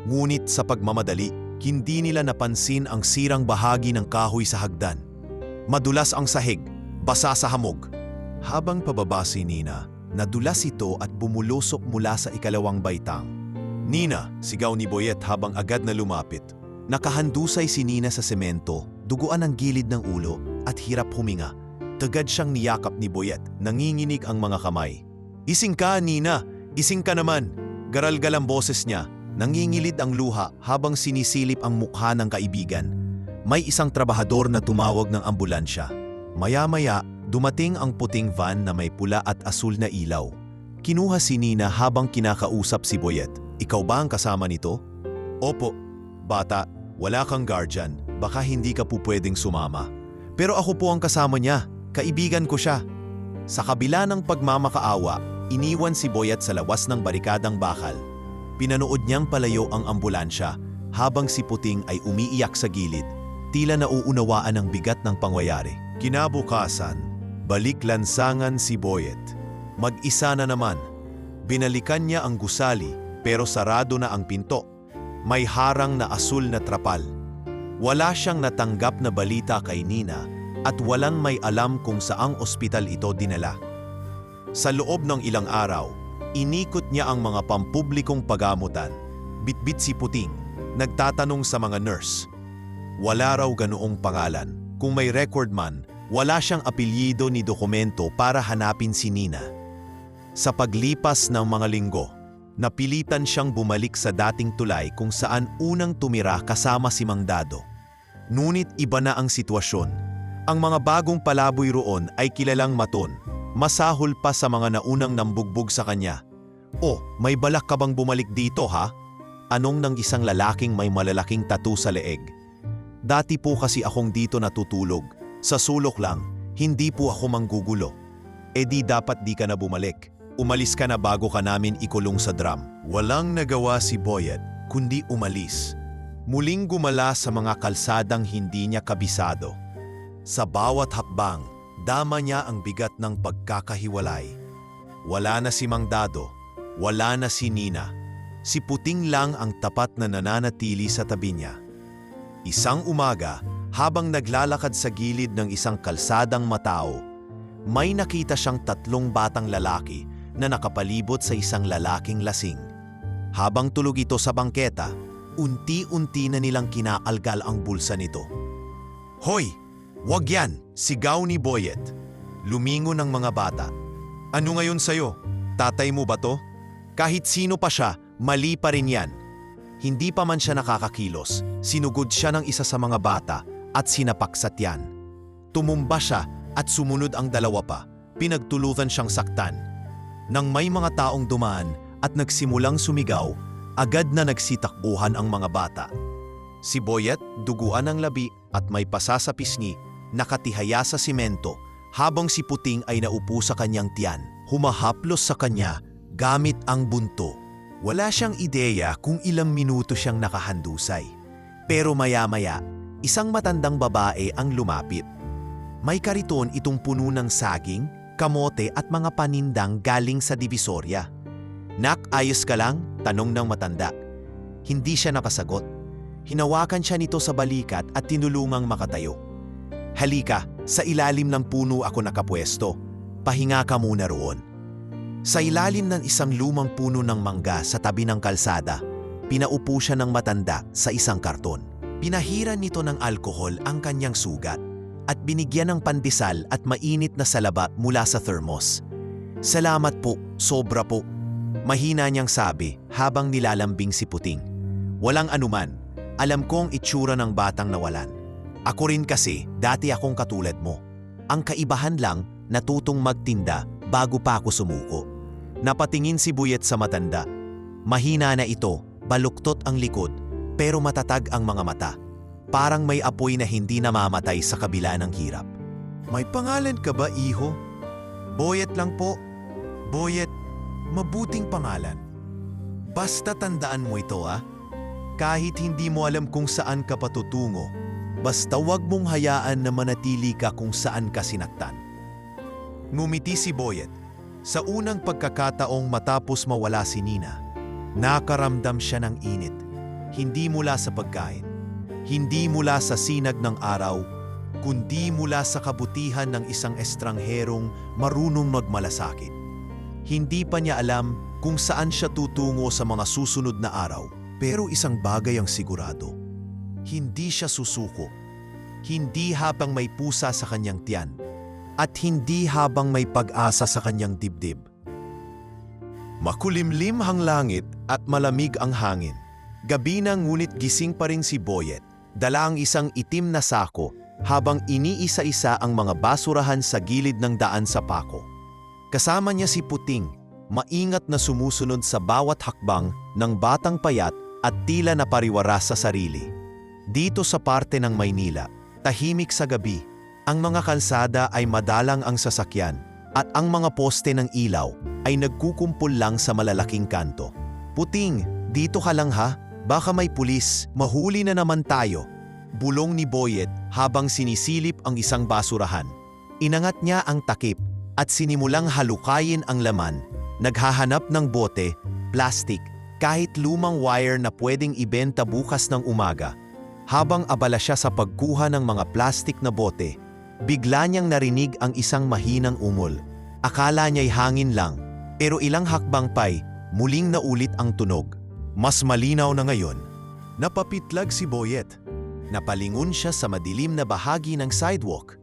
Ngunit sa pagmamadali, hindi nila napansin ang sirang bahagi ng kahoy sa hagdan. Madulas ang sahig, basa sa hamog. Habang pababa si Nina, nadulas ito at bumulusok mula sa ikalawang baitang. "Nina!" sigaw ni Boyet habang agad na lumapit. Nakahandusay si Nina sa semento, duguan ang gilid ng ulo at hirap huminga. Tagad siyang niyakap ni Boyet, nanginginig ang mga kamay. "Ising ka, Nina! Ising ka naman!" Garalgal ang boses niya, nangingilid ang luha habang sinisilip ang mukha ng kaibigan. May isang trabahador na tumawag ng ambulansya. Maya-maya, dumating ang puting van na may pula at asul na ilaw. Kinuha si Nina habang kinakausap si Boyet. "Ikaw ba ang kasama nito?" "Opo." "Bata, wala kang guardian. Baka hindi ka po pwedeng sumama." "Pero ako po ang kasama niya. Kaibigan ko siya." Sa kabila ng pagmamakaawa, iniwan si Boyet sa lawas ng barikadang bakal. Pinanood niyang palayo ang ambulansya habang si Puting ay umiiyak sa gilid, tila nauunawaan ang bigat ng pangyayari. Kinabukasan, balik lansangan si Boyet. Mag-isa na naman. Binalikan niya ang gusali pero sarado na ang pinto. May harang na asul na trapal. Wala siyang natanggap na balita kay Nina at walang may alam kung saang ospital ito dinala. Sa loob ng ilang araw, inikot niya ang mga pampublikong pagamutan. Bitbit si Puting, nagtatanong sa mga nurse. Wala raw ganoong pangalan. Kung may record man, wala siyang apelyido ni dokumento para hanapin si Nina. Sa paglipas ng mga linggo, Napilitan siyang bumalik sa dating tulay kung saan unang tumira kasama si Mang Dado. Ngunit iba na ang sitwasyon. Ang mga bagong palaboy roon ay kilalang maton, masahol pa sa mga naunang nambugbog sa kanya. "Oh, may balak ka bang bumalik dito ha?" Anong ng isang lalaking may malalaking tattoo sa leeg. "Dati po kasi akong dito natutulog. Sa sulok lang, hindi po ako manggugulo." "Eh di dapat di ka na bumalik. Umalis ka na bago ka namin ikulong sa drum." Walang nagawa si Boyet kundi umalis. Muling gumala sa mga kalsadang hindi niya kabisado. Sa bawat hakbang, dama niya ang bigat ng pagkakahiwalay. Wala na si Mang Dado, wala na si Nina. Si Puting lang ang tapat na nananatili sa tabi niya. Isang umaga, habang naglalakad sa gilid ng isang kalsadang matao, may nakita siyang 3 batang lalaki na nakapalibot sa isang lalaking lasing. Habang tulog ito sa bangketa, unti-unti na nilang kinaalgal ang bulsa nito. "Hoy! Wag yan!" sigaw ni Boyet. Lumingon ang mga bata. "Ano ngayon sayo? Tatay mo ba to?" Kahit sino pa siya, mali pa rin yan. Hindi pa man siya nakakakilos, sinugod siya ng isa sa mga bata at sinapak sa tiyan. Tumumba siya at sumunod ang 2 pa. Pinagtulutan siyang saktan. Nang may mga taong dumaan at nagsimulang sumigaw, agad na nagsitakbuhan ang mga bata. Si Boyet, duguan ng labi at may pasa sa pisngi, nakatihaya sa simento habang si Puting ay naupo sa kanyang tiyan, humahaplos sa kanya gamit ang bunto. Wala siyang ideya kung ilang minuto siyang nakahandusay. Pero maya-maya, isang matandang babae ang lumapit. May kariton itong puno ng saging, kamote at mga panindang galing sa Divisoria. "Nak, ayos ka lang?" tanong ng matanda. Hindi siya nakasagot. Hinawakan siya nito sa balikat at tinulungang makatayo. "Halika, sa ilalim ng puno ako nakapwesto. Pahinga ka muna roon." Sa ilalim ng isang lumang puno ng mangga sa tabi ng kalsada, pinaupo siya ng matanda sa isang karton. Pinahiran nito ng alkohol ang kanyang sugat at binigyan ng pandesal at mainit na salaba mula sa thermos. "Salamat po, sobra po," mahina niyang sabi habang nilalambing si Puting. "Walang anuman, alam ko ang itsura ng batang nawalan. Ako rin kasi, dati akong katulad mo. Ang kaibahan lang, natutong magtinda bago pa ako sumuko." Napatingin si Boyet sa matanda. Mahina na ito, baluktot ang likod, pero matatag ang mga mata. Parang may apoy na hindi namamatay sa kabila ng hirap. "May pangalan ka ba, iho?" "Boyet lang po." "Boyet, mabuting pangalan. Basta tandaan mo ito Kahit hindi mo alam kung saan ka patutungo, basta wag mong hayaan na manatili ka kung saan ka sinaktan." Ngumiti si Boyet. Sa unang pagkakataong matapos mawala si Nina, nakaramdam siya ng init. Hindi mula sa pagkain, hindi mula sa sinag ng araw, kundi mula sa kabutihan ng isang estrangherong marunong magmalasakit. Hindi pa niya alam kung saan siya tutungo sa mga susunod na araw, pero isang bagay ang sigurado. Hindi siya susuko. Hindi habang may pusa sa kanyang tiyan, at hindi habang may pag-asa sa kanyang dibdib. Makulimlim ang langit at malamig ang hangin. Gabi na ngunit gising pa rin si Boyet. Dala ang isang itim na sako habang iniisa-isa ang mga basurahan sa gilid ng daan sa pako. Kasama niya si Puting, maingat na sumusunod sa bawat hakbang ng batang payat at tila napariwaras sa sarili. Dito sa parte ng Maynila, tahimik sa gabi, ang mga kalsada ay madalang ang sasakyan at ang mga poste ng ilaw ay nagkukumpol lang sa malalaking kanto. "Puting, dito ka lang ha? Baka may pulis, mahuli na naman tayo." Bulong ni Boyet habang sinisilip ang isang basurahan. Inangat niya ang takip at sinimulang halukayin ang laman. Naghahanap ng bote, plastik, kahit lumang wire na pwedeng ibenta bukas ng umaga. Habang abala siya sa pagkuha ng mga plastik na bote, bigla niyang narinig ang isang mahinang ungol. Akala niya'y hangin lang, pero ilang hakbang pa'y muling naulit ang tunog. Mas malinaw na ngayon. Napapitlag si Boyet. Napalingon siya sa madilim na bahagi ng sidewalk.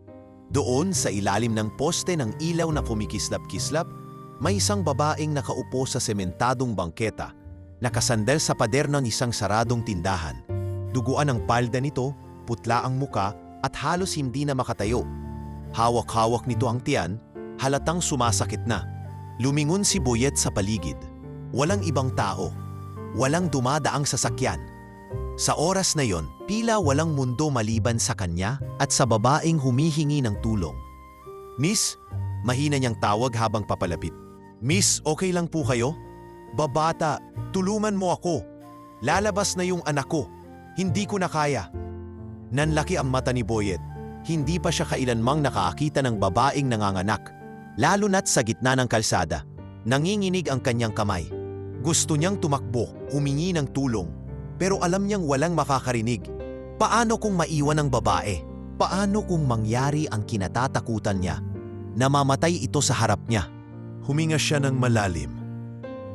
Doon sa ilalim ng poste ng ilaw na kumikislap-kislap, May isang babaeng nakaupo sa sementadong bangketa, nakasandal sa pader ng isang saradong tindahan. Duguan ang palda nito, putla ang muka at halos hindi na makatayo. Hawak-hawak nito ang tiyan, halatang sumasakit na. Lumingon si Boyet sa paligid. Walang ibang tao. Walang dumadaang sasakyan. Sa oras na yon, tila walang mundo maliban sa kanya at sa babaeng humihingi ng tulong. "Miss," mahina niyang tawag habang papalapit. "Miss, okay lang po kayo? Babata, tulungan mo ako. Lalabas na yung anak ko. Hindi ko na kaya." Nanlaki ang mata ni Boyet. Hindi pa siya kailanmang nakakita ng babaeng nanganganak, lalo na't sa gitna ng kalsada. Nanginginig ang kanyang kamay. Gusto niyang tumakbo, humingi ng tulong, pero alam niyang walang makakarinig. Paano kung maiwan ang babae? Paano kung mangyari ang kinatatakutan niya? Namamatay ito sa harap niya. Huminga siya ng malalim.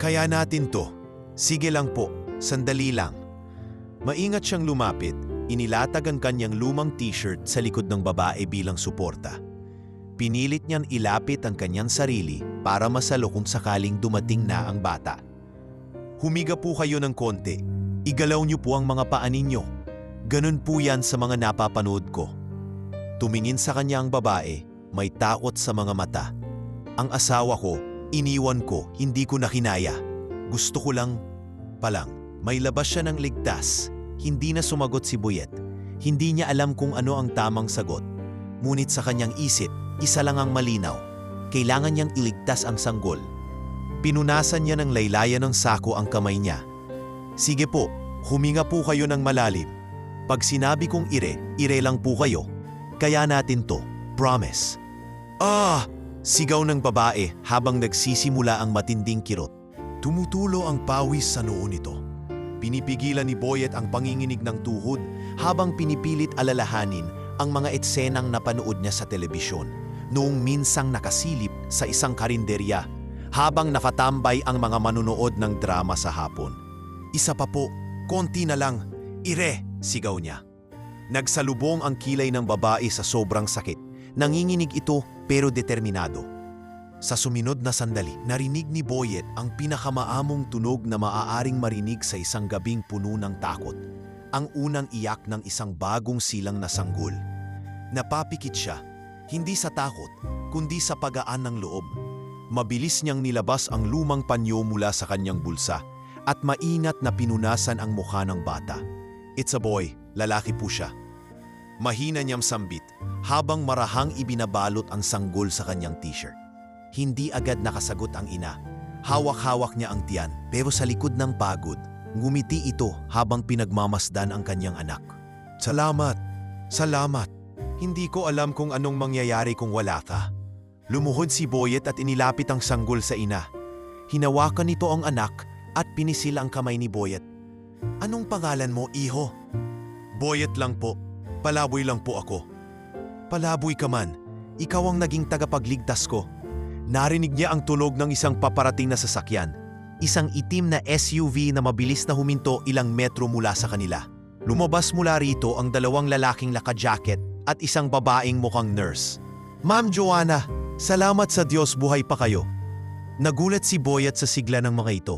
"Kaya natin to. Sige lang po, sandali lang." Maingat siyang lumapit, inilatag ang kanyang lumang t-shirt sa likod ng babae bilang suporta. Pinilit niyang ilapit ang kanyang sarili para masalo kung sakaling dumating na ang bata. "Humiga po kayo ng konti. Igalaw niyo po ang mga paa ninyo. Ganun po yan sa mga napapanood ko." Tumingin sa kanya ang babae, may takot sa mga mata. "Ang asawa ko, iniwan ko, hindi ko na kinaya. Gusto ko lang." May labas siya ng ligtas. Hindi na sumagot si Boyet. Hindi niya alam kung ano ang tamang sagot. Ngunit sa kanyang isip, isa lang ang malinaw. Kailangan niyang iligtas ang sanggol. Pinunasan niya ng laylayan ng sako ang kamay niya. "Sige po, huminga po kayo ng malalim. Pag sinabi kong ire, ire lang po kayo. Kaya natin to, promise." "Ah!" sigaw ng babae habang nagsisimula ang matinding kirot. Tumutulo ang pawis sa noo nito. Pinipigilan ni Boyet ang panginginig ng tuhod habang pinipilit alalahanin ang mga etsenang napanood niya sa telebisyon noong minsang nakasilip sa isang karinderya habang nakatambay ang mga manunood ng drama sa hapon. "Isa pa po, konti na lang. Ire!" sigaw niya. Nagsalubong ang kilay ng babae sa sobrang sakit. Nanginginig ito pero determinado. Sa sumunod na sandali, narinig ni Boyet ang pinakamaamong tunog na maaaring marinig sa isang gabing puno ng takot. Ang unang iyak ng isang bagong silang na sanggol. Napapikit siya, hindi sa takot, kundi sa pagaan ng loob. Mabilis niyang nilabas ang lumang panyo mula sa kanyang bulsa at maingat na pinunasan ang mukha ng bata. "It's a boy," lalaki po siya. Mahina niyang sambit habang marahang ibinabalot ang sanggol sa kanyang t-shirt. Hindi agad nakasagot ang ina. Hawak-hawak niya ang tiyan pero sa likod ng pagod, ngumiti ito habang pinagmamasdan ang kanyang anak. "Salamat, salamat. Hindi ko alam kung anong mangyayari kung wala ka." Lumuhod si Boyet at inilapit ang sanggol sa ina. Hinawakan nito ang anak at pinisil ang kamay ni Boyet. "Anong pangalan mo, iho?" "Boyet lang po. Palaboy lang po ako." "Palaboy ka man. Ikaw ang naging tagapagligtas ko." Narinig niya ang tunog ng isang paparating na sasakyan. Isang itim na SUV na mabilis na huminto ilang metro mula sa kanila. Lumabas mula rito ang dalawang lalaking naka-jacket at isang babaeng mukhang nurse. "Ma'am Joanna, salamat sa Diyos buhay pa kayo." Nagulat si Boyet sa sigla ng mga ito.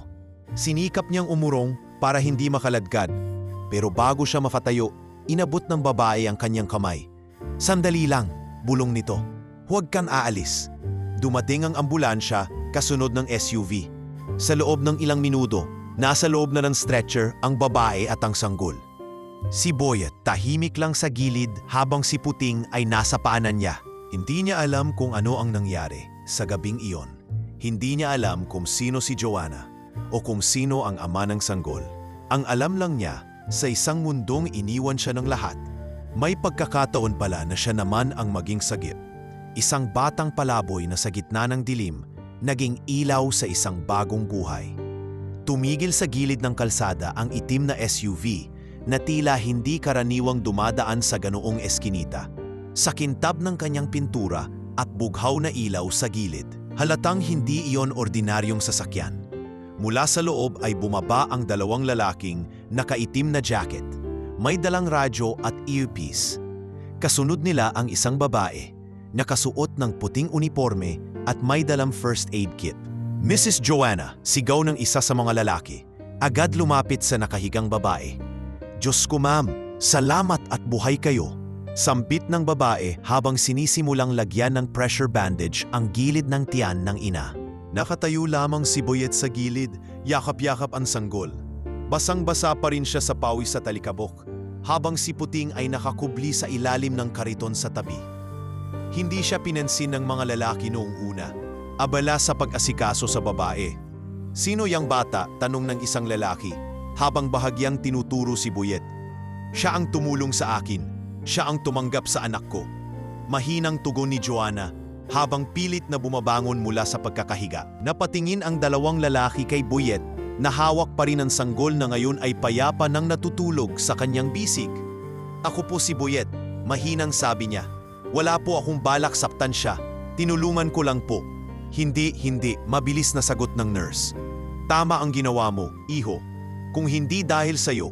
Sinikap niyang umurong para hindi makaladkad. Pero bago siya makatayo, inabot ng babae ang kanyang kamay. "Sandali lang," bulong nito. "Huwag kang aalis." Dumating ang ambulansya kasunod ng SUV. Sa loob ng ilang minuto, nasa loob na ng stretcher ang babae at ang sanggol. Si Boyet tahimik lang sa gilid habang si Puting ay nasa paanan niya. Hindi niya alam kung ano ang nangyari sa gabing iyon. Hindi niya alam kung sino si Joanna o kung sino ang ama ng sanggol. Ang alam lang niya, sa isang mundong iniwan siya ng lahat, may pagkakataon pala na siya naman ang maging sagip. Isang batang palaboy na sa gitna ng dilim, naging ilaw sa isang bagong buhay. Tumigil sa gilid ng kalsada ang itim na SUV na tila hindi karaniwang dumadaan sa ganoong eskinita. Sa kintab ng kanyang pintura at bughaw na ilaw sa gilid, halatang hindi iyon ordinaryong sasakyan. Mula sa loob ay bumaba ang dalawang lalaking nakaitim na jacket, may dalang radyo at earpiece. Kasunod nila ang isang babae, nakasuot ng puting uniforme at may dalang first aid kit. Mrs. Joanna, sigaw ng isa sa mga lalaki. Agad lumapit sa nakahigang babae. Diyos ko ma'am, salamat at buhay kayo. Sambit ng babae habang sinisimulang lagyan ng pressure bandage ang gilid ng tiyan ng ina. Nakatayo lamang si Boyet sa gilid, yakap-yakap ang sanggol. Basang-basa pa rin siya sa pawis sa talikabok, habang si Puting ay nakakubli sa ilalim ng kariton sa tabi. Hindi siya pinansin ng mga lalaki noong una, abala sa pag-asikaso sa babae. Sino yang bata? Tanong ng isang lalaki, habang bahagyang tinuturo si Boyet. Siya ang tumulong sa akin, siya ang tumanggap sa anak ko. Mahinang tugon ni Joanna, habang pilit na bumabangon mula sa pagkakahiga. Napatingin ang dalawang lalaki kay Boyet na hawak pa rin ang sanggol na ngayon ay payapa nang natutulog sa kanyang bisig. Ako po si Boyet, mahinang sabi niya. Wala po akong balak saktan siya, tinulungan ko lang po. Hindi, mabilis na sagot ng nurse. Tama ang ginawa mo, iho. Kung hindi dahil sa'yo,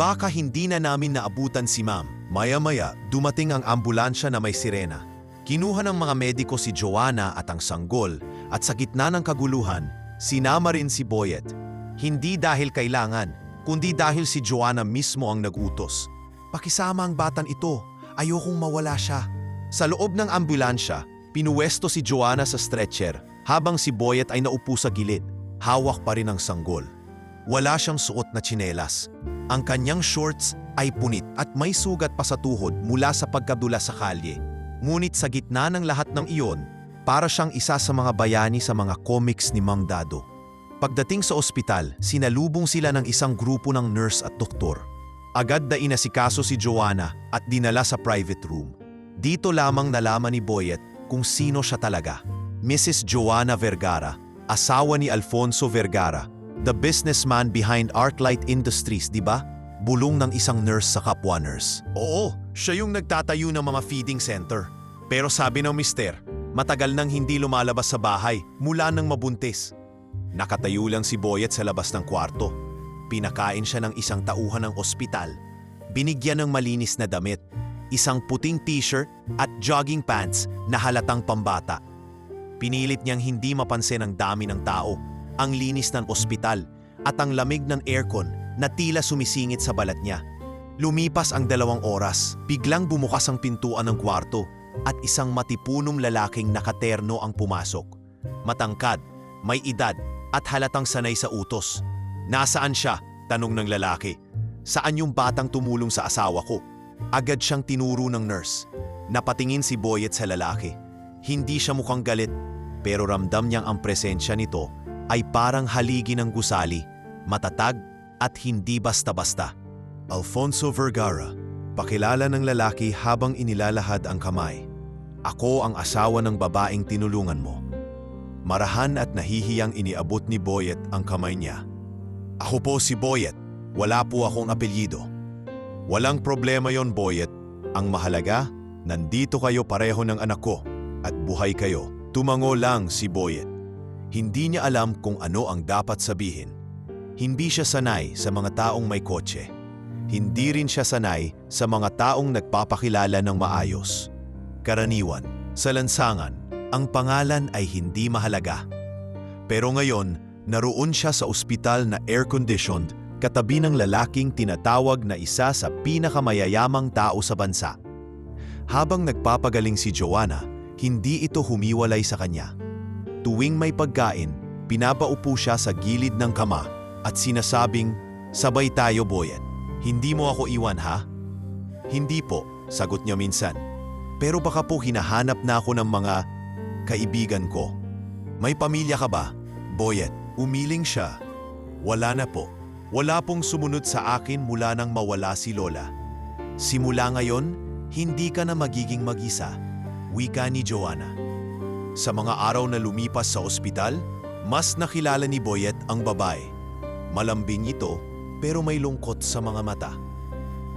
baka hindi na namin naabutan si ma'am. Maya-maya, dumating ang ambulansya na may sirena. Kinuha ng mga mediko si Joanna at ang sanggol at sa gitna ng kaguluhan, sinama rin si Boyet. Hindi dahil kailangan, kundi dahil si Joanna mismo ang nag-utos. Pakisama ang batang ito, ayokong mawala siya. Sa loob ng ambulansya, pinuwesto si Joanna sa stretcher habang si Boyet ay naupo sa gilid, hawak pa rin ang sanggol. Wala siyang suot na tsinelas. Ang kanyang shorts ay punit at may sugat pa sa tuhod mula sa pagkadula sa kalye. Ngunit sa gitna ng lahat ng iyon, para siyang isa sa mga bayani sa mga comics ni Mang Dado. Pagdating sa ospital, sinalubong sila ng isang grupo ng nurse at doktor. Agad na inasikaso si Joanna at dinala sa private room. Dito lamang nalaman ni Boyet kung sino siya talaga. Mrs. Joanna Vergara, asawa ni Alfonso Vergara, the businessman behind Arclight Industries, di ba? Bulong ng isang nurse sa kapwa nurse. Oo, siya yung nagtatayo ng mga feeding center. Pero sabi ng mister, matagal nang hindi lumalabas sa bahay mula nang mabuntis. Nakatayo lang si Boyet sa labas ng kwarto. Pinakain siya ng isang tauhan ng ospital. Binigyan ng malinis na damit, isang puting t-shirt at jogging pants na halatang pambata. Pinilit niyang hindi mapansin ang dami ng tao, ang linis ng ospital at ang lamig ng aircon na tila sumisingit sa balat niya. Lumipas ang 2 oras, biglang bumukas ang pintuan ng kwarto at isang matipunong lalaking nakaterno ang pumasok. Matangkad, may edad at halatang sanay sa utos. Nasaan siya? Tanong ng lalaki. Saan yung batang tumulong sa asawa ko? Agad siyang tinuro ng nurse. Napatingin si Boyet sa lalaki. Hindi siya mukhang galit, pero ramdam niyang ang presensya nito ay parang haligi ng gusali, matatag at hindi basta-basta. Alfonso Vergara, pakilala ng lalaki habang inilalahad ang kamay. Ako ang asawa ng babaeng tinulungan mo. Marahan at nahihiyang iniabot ni Boyet ang kamay niya. Ako po si Boyet, wala po akong apelyido. Walang problema yon Boyet. Ang mahalaga, nandito kayo pareho ng anak ko at buhay kayo. Tumango lang si Boyet. Hindi niya alam kung ano ang dapat sabihin. Hindi siya sanay sa mga taong may kotse. Hindi rin siya sanay sa mga taong nagpapakilala ng maayos. Karaniwan, sa lansangan, ang pangalan ay hindi mahalaga. Pero ngayon, naroon siya sa ospital na air-conditioned katabi ng lalaking tinatawag na isa sa pinakamayayamang tao sa bansa. Habang nagpapagaling si Joanna, hindi ito humiwalay sa kanya. Tuwing may pagkain, pinapaupo siya sa gilid ng kama at sinasabing, "Sabay tayo, Boyet. Hindi mo ako iwan, ha?" "Hindi po," sagot niya minsan. "Pero baka po hinahanap na ako ng mga kaibigan ko." "May pamilya ka ba, Boyet?" Umiling siya. "Wala na po. Wala pong sumunod sa akin mula nang mawala si Lola. Simula ngayon, hindi ka na magiging mag-isa," wika ni Joanna. Sa mga araw na lumipas sa ospital, mas nakilala ni Boyet ang babae. Malambing ito, pero may lungkot sa mga mata.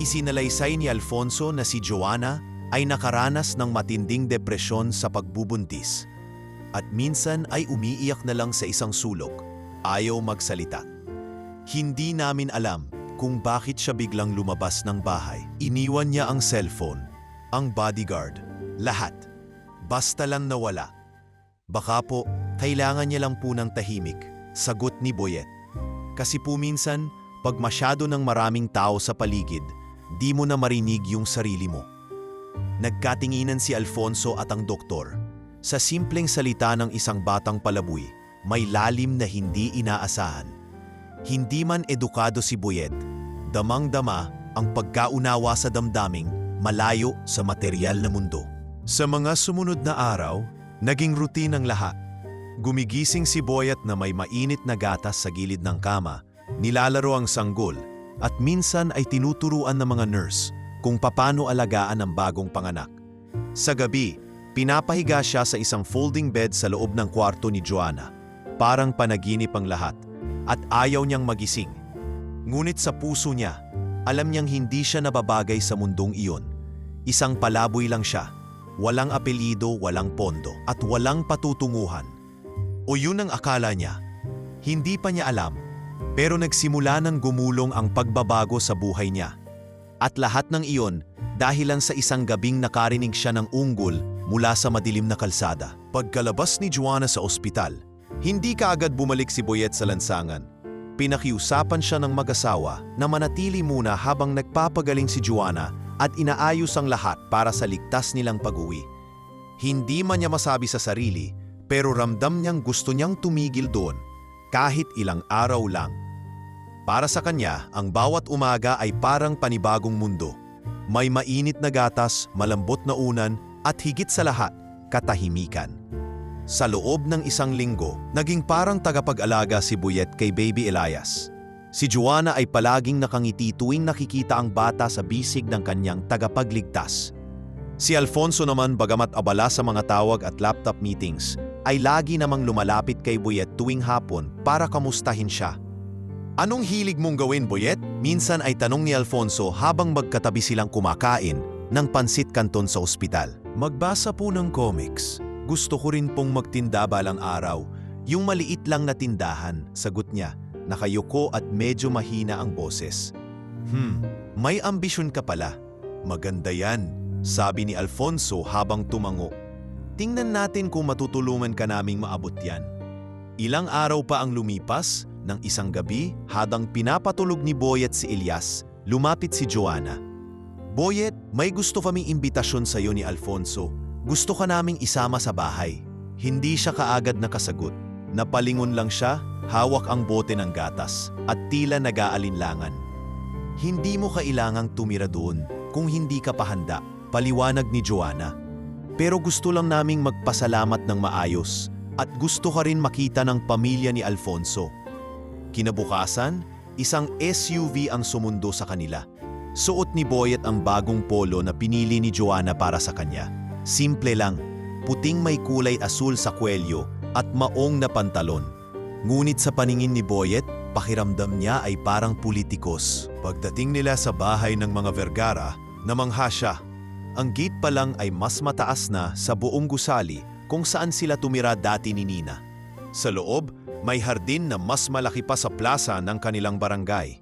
Isinalaysay ni Alfonso na si Joanna ay nakaranas ng matinding depresyon sa pagbubuntis. At minsan ay umiiyak na lang sa isang sulok, ayaw magsalita. Hindi namin alam kung bakit siya biglang lumabas ng bahay. Iniwan niya ang cellphone, ang bodyguard, lahat. Basta lang nawala. Baka po, Kailangan niya lang po ng tahimik, sagot ni Boyet. Kasi po minsan, pag masyado ng maraming tao sa paligid, di mo na marinig yung sarili mo. Nagkatinginan si Alfonso at ang doktor. Sa simpleng salita ng isang batang palaboy, may lalim na hindi inaasahan. Hindi man edukado si Boyet, damang-dama ang pagkaunawa sa damdaming malayo sa materyal na mundo. Sa mga sumunod na araw, naging routine ang lahat. Gumigising si Boyet na may mainit na gatas sa gilid ng kama, nilalaro ang sanggol, at minsan ay tinuturuan ng mga nurse kung paano alagaan ang bagong panganak. Sa gabi, pinapahiga siya sa isang folding bed sa loob ng kwarto ni Joanna. Parang panaginip ang lahat, at ayaw niyang magising. Ngunit sa puso niya, alam niyang hindi siya nababagay sa mundong iyon. Isang palaboy lang siya, walang apelyido, walang pondo, at walang patutunguhan. O yun ang akala niya. Hindi pa niya alam, pero nagsimula ng gumulong ang pagbabago sa buhay niya. At lahat ng iyon dahil lang sa isang gabing nakarinig siya ng unggol mula sa madilim na kalsada. Pagkalabas ni Joanna sa ospital, hindi kaagad bumalik si Boyet sa lansangan. Pinakiusapan siya ng mag-asawa na manatili muna habang nagpapagaling si Joanna at inaayos ang lahat para sa ligtas nilang pag-uwi. Hindi man niya masabi sa sarili, pero ramdam niyang gusto niyang tumigil doon, kahit ilang araw lang. Para sa kanya, ang bawat umaga ay parang panibagong mundo. May mainit na gatas, malambot na unan, at higit sa lahat, katahimikan. Sa loob ng isang linggo, naging parang tagapag-alaga si Boyet kay Baby Elias. Si Joanna ay palaging nakangiti tuwing nakikita ang bata sa bisig ng kanyang tagapagligtas. Si Alfonso naman, bagamat abala sa mga tawag at laptop meetings, ay lagi namang lumalapit kay Boyet tuwing hapon para kamustahin siya. Anong hilig mong gawin, Boyet? Minsan ay tanong ni Alfonso habang magkatabi silang kumakain ng pansit canton sa ospital. Magbasa po ng comics. Gusto ko rin pong magtinda balang araw. Yung maliit lang na tindahan, sagot niya. Nakayuko at medyo mahina ang boses. May ambisyon ka pala. Maganda yan, sabi ni Alfonso habang tumango. Tingnan natin kung matutulungan ka naming maabot yan. Ilang araw pa ang lumipas, ng isang gabi, habang pinapatulog ni Boyet si Elias, lumapit si Joanna. Boyet, may gusto kaming imbitasyon sa iyo ni Alfonso. Gusto ka naming isama sa bahay. Hindi siya kaagad nakasagot. Napalingon lang siya, hawak ang bote ng gatas, at tila nag-aalinlangan. Hindi mo kailangang tumira doon kung hindi ka pa handa, paliwanag ni Joanna. Pero gusto lang naming magpasalamat ng maayos at gusto ka rin makita ng pamilya ni Alfonso. Kinabukasan, isang SUV ang sumundo sa kanila. Suot ni Boyet ang bagong polo na pinili ni Joanna para sa kanya. Simple lang, puting may kulay asul sa kwelyo at maong na pantalon. Ngunit sa paningin ni Boyet, pakiramdam niya ay parang politikos. Pagdating nila sa bahay ng mga Vergara, namangha siya. Ang gate pa lang ay mas mataas na sa buong gusali kung saan sila tumira dati ni Nina. Sa loob, may hardin na mas malaki pa sa plaza ng kanilang barangay.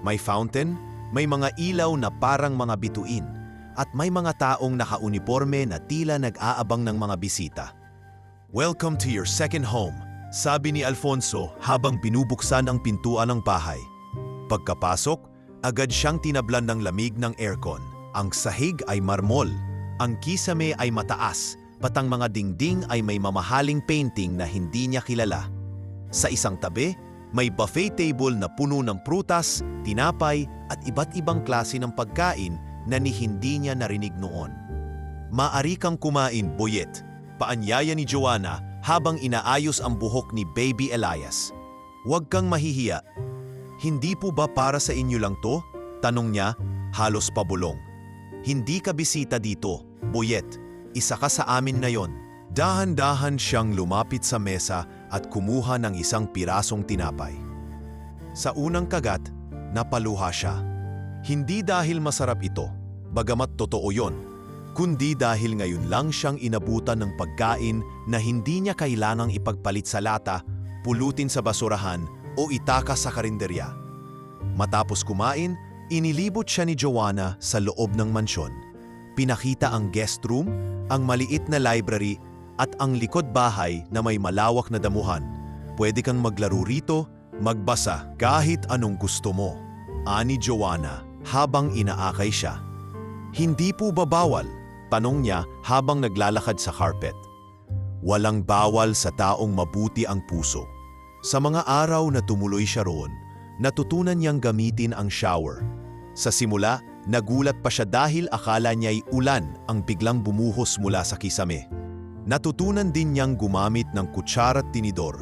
May fountain, may mga ilaw na parang mga bituin, at may mga taong nakauniporme na tila nag-aabang ng mga bisita. Welcome to your second home, sabi ni Alfonso habang binubuksan ang pintuan ng bahay. Pagkapasok, agad siyang tinablan ng lamig ng aircon. Ang sahig ay marmol, ang kisame ay mataas, patang mga dingding ay may mamahaling painting na hindi niya kilala. Sa isang tabi, may buffet table na puno ng prutas, tinapay at iba't ibang klase ng pagkain na hindi niya narinig noon. Maari kang kumain, Boyet, paanyaya ni Joanna habang inaayos ang buhok ni Baby Elias. Huwag kang mahihiya. Hindi po ba para sa inyo lang to? Tanong niya, halos pabulong. Hindi ka bisita dito, Boyet. Isa ka sa amin ngayon. Dahan-dahan siyang lumapit sa mesa at kumuha ng isang pirasong tinapay. Sa unang kagat, napaluha siya. Hindi dahil masarap ito, bagamat totoo yon, kundi dahil ngayon lang siyang inabutan ng pagkain na hindi niya kailangang ipagpalit sa lata, pulutin sa basurahan o itaka sa karinderya. Matapos kumain, inilibot siya ni Joanna sa loob ng mansyon. Pinakita ang guest room, ang maliit na library, at ang likod bahay na may malawak na damuhan. Pwede kang maglaro rito, magbasa kahit anong gusto mo. Ani Joanna habang inaakay siya. Hindi po ba bawal? Tanong niya habang naglalakad sa carpet. Walang bawal sa taong mabuti ang puso. Sa mga araw na tumuloy siya roon, natutunan niyang gamitin ang shower. Sa simula, nagulat pa siya dahil akala niya'y ulan ang biglang bumuhos mula sa kisame. Natutunan din niyang gumamit ng kutsara at tinidor,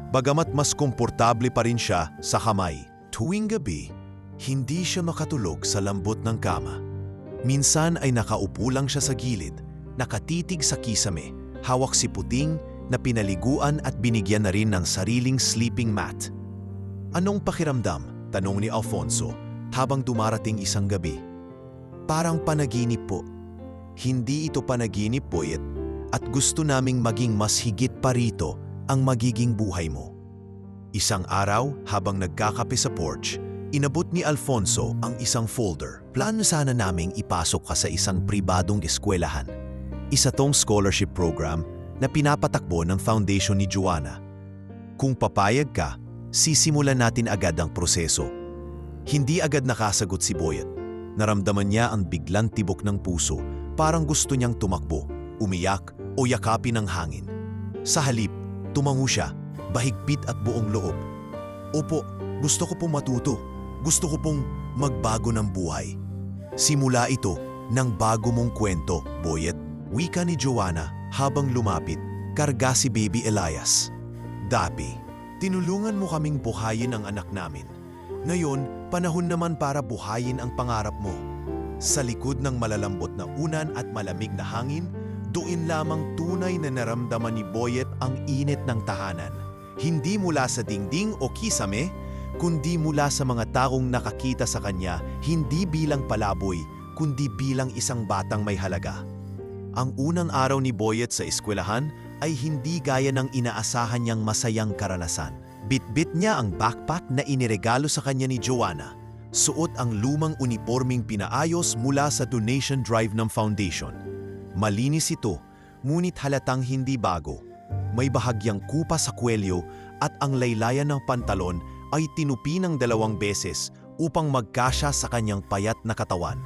bagamat mas komportable pa rin siya sa kamay. Tuwing gabi, hindi siya makatulog sa lambot ng kama. Minsan ay nakaupo lang siya sa gilid, nakatitig sa kisame, hawak si puting na pinaliguan at binigyan na rin ng sariling sleeping mat. Anong pakiramdam? Tanong ni Alfonso habang dumarating isang gabi. Parang panaginip po. Hindi ito panaginip, Boyet, at gusto naming maging mas higit pa rito ang magiging buhay mo. Isang araw, habang nagkakape sa porch, inabot ni Alfonso ang isang folder. Plano sana naming ipasok ka sa isang pribadong eskwelahan. Isa tong scholarship program na pinapatakbo ng foundation ni Joanna. Kung papayag ka, sisimulan natin agad ang proseso. Hindi agad nakasagot si Boyet. Naramdaman niya ang biglang tibok ng puso, parang gusto niyang tumakbo, umiyak o yakapin ng hangin. Sa halip, tumango siya, bahigpit at buong loob. Opo, gusto ko pong matuto. Gusto ko pong magbago ng buhay. Simula ito ng bago mong kwento, Boyet. Wika ni Joanna habang lumapit, karga si Baby Elias. Dapi, tinulungan mo kaming buhayin ang anak namin. Ngayon, panahon naman para buhayin ang pangarap mo. Sa likod ng malalambot na unan at malamig na hangin, doon lamang tunay na naramdaman ni Boyet ang init ng tahanan. Hindi mula sa dingding o kisame, kundi mula sa mga taong nakakita sa kanya hindi bilang palaboy, kundi bilang isang batang may halaga. Ang unang araw ni Boyet sa eskwelahan ay hindi gaya ng inaasahan niyang masayang karanasan. Bitbit niya ang backpack na iniregalo sa kanya ni Joanna. Suot ang lumang uniporming pinaayos mula sa donation drive ng foundation. Malinis ito, ngunit halatang hindi bago. May bahagyang kupa sa kwelyo at ang laylayan ng pantalon ay tinupi ng 2 beses upang magkasya sa kanyang payat na katawan.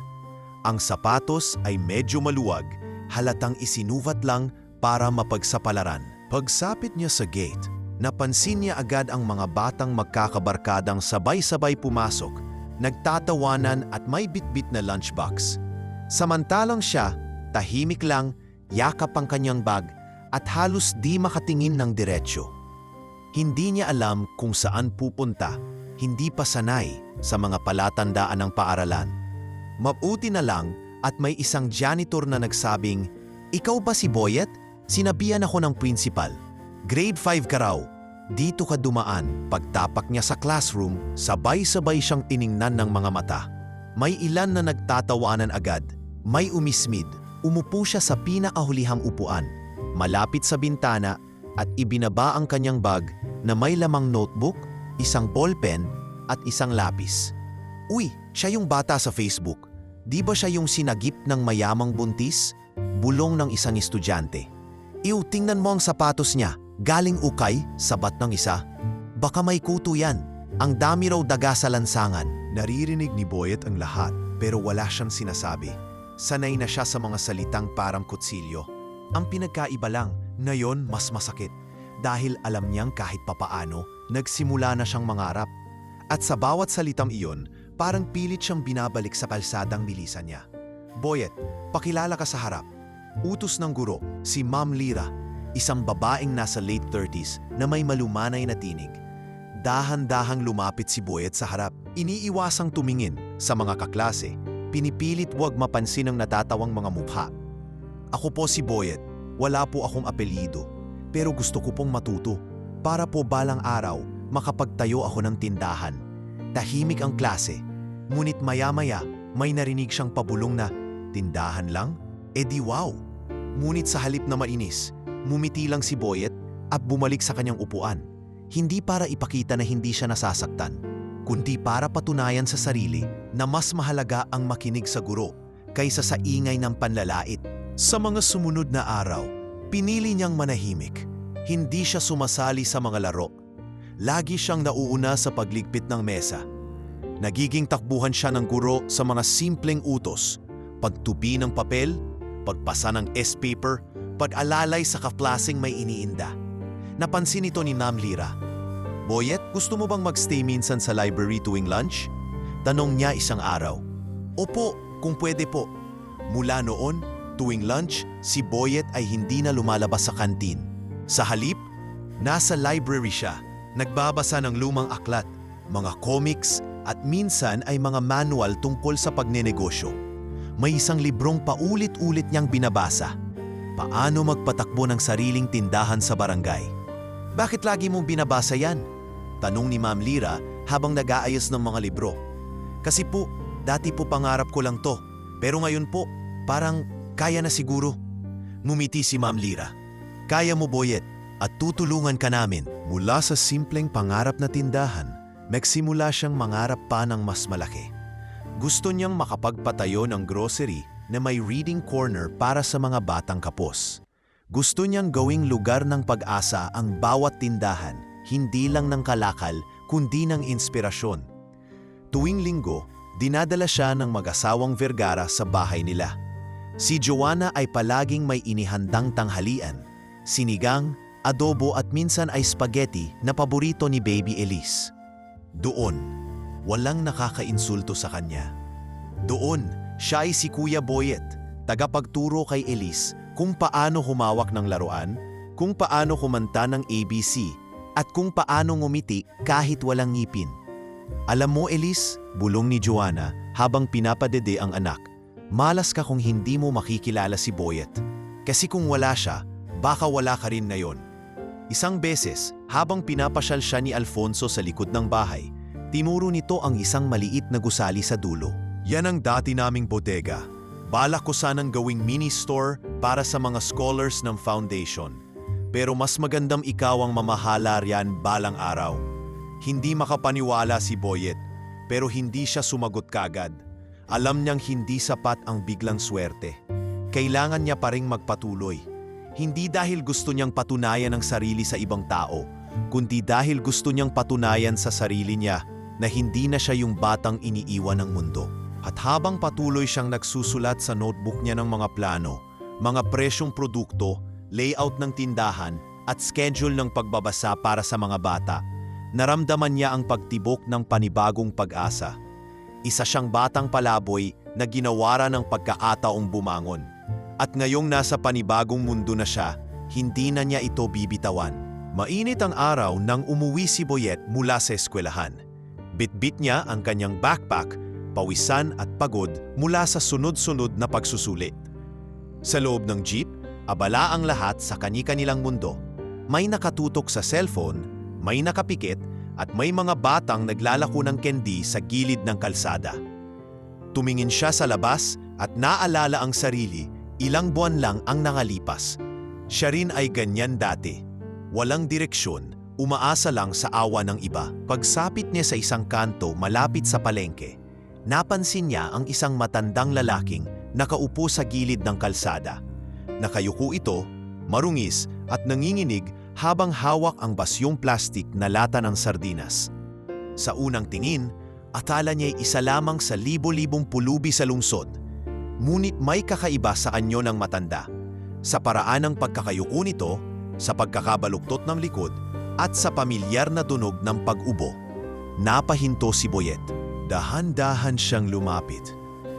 Ang sapatos ay medyo maluwag, halatang isinuvat lang para mapagsapalaran. Pagsapit niya sa gate, napansin niya agad ang mga batang magkakabarkadang sabay-sabay pumasok, nagtatawanan at may bitbit na lunchbox. Samantalang siya, tahimik lang, yakap ang kanyang bag at halos di makatingin ng diretsyo. Hindi niya alam kung saan pupunta, hindi pa sanay sa mga palatandaan ng paaralan. Mabuti na lang at may isang janitor na nagsabing, "Ikaw ba si Boyet? Sinabihan ako ng principal. Grade 5 ka raw." Dito ka dumaan. Pagtapak niya sa classroom, sabay-sabay siyang tiningnan ng mga mata. May ilan na nagtatawanan agad. May umismid. Umupo siya sa pinakahulihang upuan, malapit sa bintana at ibinaba ang kanyang bag na may lamang notebook, isang ballpen at isang lapis. Uy, siya yung bata sa Facebook. Di ba siya yung sinagip ng mayamang buntis? Bulong ng isang estudyante. Iw, tingnan mo ang sapatos niya. Galing ukay, sabat ng isa. Baka may kuto yan. Ang dami raw daga sa lansangan. Naririnig ni Boyet ang lahat pero wala siyang sinasabi. Sanay na siya sa mga salitang parang kutsilyo. Ang pinagkaiba lang, ngayon mas masakit. Dahil alam niyang kahit papaano, nagsimula na siyang mangarap. At sa bawat salitang iyon, parang pilit siyang binabalik sa kalsadang bilisan niya. Boyet, pakilala ka sa harap. Utos ng guro, si Ma'am Lira, isang babaeng nasa late 30s na may malumanay na tinig. Dahan-dahang lumapit si Boyet sa harap. Iniiwasang tumingin sa mga kaklase. Pinipilit huwag mapansin ang natatawang mga mukha. Ako po si Boyet. Wala po akong apelyido. Pero gusto ko pong matuto. Para po balang araw, makapagtayo ako ng tindahan. Tahimik ang klase. Ngunit maya-maya, may narinig siyang pabulong na, "Tindahan lang? E di wow!" Ngunit sa halip na mainis, mumiti lang si Boyet at bumalik sa kanyang upuan. Hindi para ipakita na hindi siya nasasaktan, kundi para patunayan sa sarili na mas mahalaga ang makinig sa guro kaysa sa ingay ng panlalait. Sa mga sumunod na araw, Pinili niyang manahimik. Hindi siya sumasali sa mga laro. Lagi siyang nauuna sa pagligpit ng mesa. Nagiging takbuhan siya ng guro sa mga simpleng utos, pagtubi ng papel, pagpasa ng S-paper, pag-alalay sa kaplasing may iniinda. Napansin ito ni Ma'am Lira. "Boyet, gusto mo bang magstay minsan sa library tuwing lunch?" Tanong niya isang araw. "Opo, kung pwede po." Mula noon, tuwing lunch, si Boyet ay hindi na lumalabas sa kantin. Sa halip, nasa library siya, nagbabasa ng lumang aklat, mga comics, at minsan ay mga manual tungkol sa pagnenegosyo. May isang librong paulit-ulit niyang binabasa. Paano magpatakbo ng sariling tindahan sa barangay? "Bakit lagi mong binabasa yan?" tanong ni Ma'am Lira habang nag-aayos ng mga libro. "Kasi po, dati po pangarap ko lang to. Pero ngayon po, parang kaya na siguro." Ngumiti si Ma'am Lira. "Kaya mo, Boyet, at tutulungan ka namin." Mula sa simpleng pangarap na tindahan, nagsimula siyang mangarap pa ng mas malaki. Gusto niyang makapagpatayo ng grocery na may reading corner para sa mga batang kapos. Gusto niyang gawing lugar ng pag-asa ang bawat tindahan, hindi lang ng kalakal, kundi ng inspirasyon. Tuwing linggo, dinadala siya ng mag-asawang Vergara sa bahay nila. Si Joanna ay palaging may inihandang tanghalian, sinigang, adobo at minsan ay spaghetti na paborito ni Baby Elise. Doon, walang nakakainsulto sa kanya. Doon, siya ay si Kuya Boyet, tagapagturo kay Elise kung paano humawak ng laruan, kung paano kumanta ng ABC, at kung paano ngumiti kahit walang ngipin. "Alam mo, Elise," bulong ni Joanna habang pinapadede ang anak, "malas ka kung hindi mo makikilala si Boyet. Kasi kung wala siya, baka wala ka rin ngayon." Isang beses, habang pinapasyal siya ni Alfonso sa likod ng bahay, tinuro nito ang isang maliit na gusali sa dulo. "Yan ang dati naming bodega. Balak ko sanang gawing mini store para sa mga scholars ng foundation. Pero mas magandang ikaw ang mamahala riyan balang araw." Hindi makapaniwala si Boyet, pero hindi siya sumagot kagad. Alam niyang hindi sapat ang biglang swerte. Kailangan niya pa ring magpatuloy. Hindi dahil gusto niyang patunayan ang sarili sa ibang tao, kundi dahil gusto niyang patunayan sa sarili niya na hindi na siya yung batang iniiwan ng mundo. At habang patuloy siyang nagsusulat sa notebook niya ng mga plano, mga presyong produkto, layout ng tindahan, at schedule ng pagbabasa para sa mga bata, naramdaman niya ang pagtibok ng panibagong pag-asa. Isa siyang batang palaboy na ginawara ng pagkakataong bumangon. At ngayong nasa panibagong mundo na siya, hindi na niya ito bibitawan. Mainit ang araw nang umuwi si Boyet mula sa eskwelahan. Bitbit niya ang kanyang backpack, pawisan at pagod mula sa sunod-sunod na pagsusulit. Sa loob ng jeep, abala ang lahat sa kani-kanilang mundo. May nakatutok sa cellphone, may nakapikit, at may mga batang naglalako ng candy sa gilid ng kalsada. Tumingin siya sa labas at naalala ang sarili, ilang buwan lang ang nangalipas. Siya rin ay ganyan dati. Walang direksyon, umaasa lang sa awa ng iba. Pagsapit niya sa isang kanto malapit sa palengke, napansin niya ang isang matandang lalaking nakaupo sa gilid ng kalsada. Nakayuko ito, marungis at nanginginig habang hawak ang basyong plastik na lata ng sardinas. Sa unang tingin, akala niya'y isa lamang sa libo-libong pulubi sa lungsod. Ngunit may kakaiba sa anyo ng matanda. Sa paraan ng pagkakayuko nito, sa pagkakabaluktot ng likod, at sa pamilyar na tunog ng pag-ubo. Napahinto si Boyet. Dahan-dahan siyang lumapit.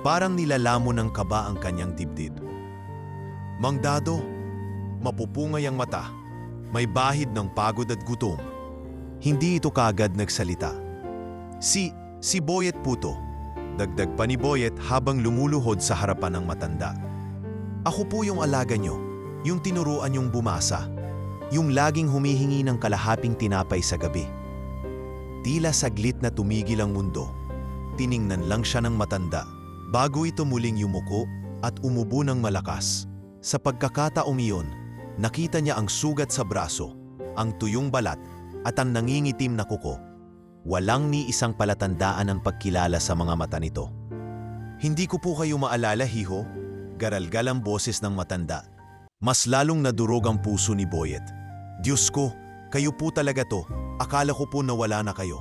Parang nilalamon ng kaba ang kanyang dibdib. "Mang Dado," mapupungay ang mata. May bahid ng pagod at gutom. Hindi ito kaagad nagsalita. Si Boyet po to," dagdag pa ni Boyet habang lumuluhod sa harapan ng matanda. "Ako po yung alaga nyo, yung tinuruan yung bumasa, yung laging humihingi ng kalahaping tinapay sa gabi." Tila saglit na tumigil ang mundo. Tiningnan lang siya ng matanda, bago ito muling yumuko at umubo ng malakas. Sa pagkakataong iyon, nakita niya ang sugat sa braso, ang tuyong balat at ang nangingitim na kuko. Walang ni isang palatandaan ang pagkilala sa mga mata nito. "Hindi ko po kayo maalala, hiho," garalgal ang boses ng matanda. Mas lalong nadurog ang puso ni Boyet. Diyos ko, kayo po talaga to. Akala ko po nawala na kayo.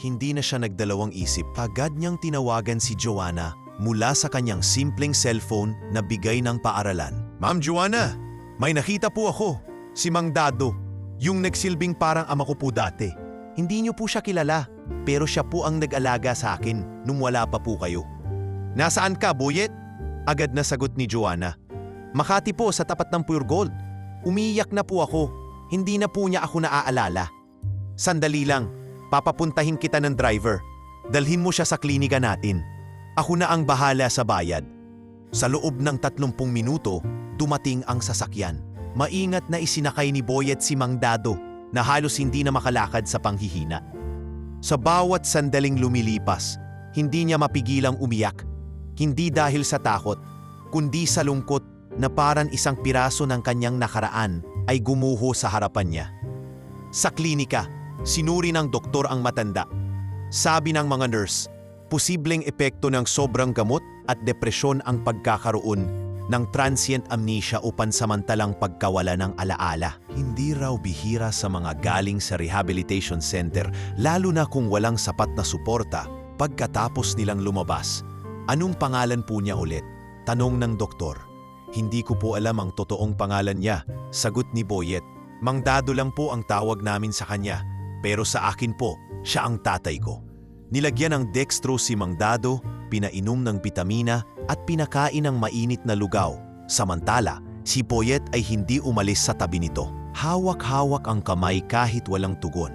Hindi na siya nagdalawang isip. Agad niyang tinawagan si Joanna mula sa kanyang simpleng cellphone na bigay ng paaralan. Ma'am Joanna, may nakita po ako. Si Mang Dado, yung nagsilbing parang ama ko po dati. Hindi niyo po siya kilala, pero siya po ang nag-alaga sa akin nung wala pa po kayo. Nasaan ka, Boyet? Agad na sagot ni Joanna. Makati po sa tapat ng Pure Gold. Umiiyak na po ako. Hindi na po niya ako naaalala. Sandali lang, papapuntahin kita ng driver. Dalhin mo siya sa klinika natin. Ako na ang bahala sa bayad. Sa loob ng 30 minuto, dumating ang sasakyan. Maingat na isinakay ni Boyet si Mang Dado na halos hindi na makalakad sa panghihina. Sa bawat sandaling lumilipas, hindi niya mapigilang umiyak. Hindi dahil sa takot, kundi sa lungkot na parang isang piraso ng kanyang nakaraan ay gumuho sa harapan niya. Sa klinika, sinuri ng doktor ang matanda. Sabi ng mga nurse, posibleng epekto ng sobrang gamot at depresyon ang pagkakaroon ng transient amnesia o pansamantalang pagkawala ng alaala. Hindi raw bihira sa mga galing sa rehabilitation center, lalo na kung walang sapat na suporta pagkatapos nilang lumabas. Anong pangalan po niya ulit? Tanong ng doktor. Hindi ko po alam ang totoong pangalan niya, sagot ni Boyet. Mang Dado lang po ang tawag namin sa kanya, pero sa akin po, siya ang tatay ko. Nilagyan ng dextrose si Mang Dado, pinainom ng bitamina at pinakain ng mainit na lugaw. Samantala, si Boyet ay hindi umalis sa tabi nito. Hawak-hawak ang kamay kahit walang tugon.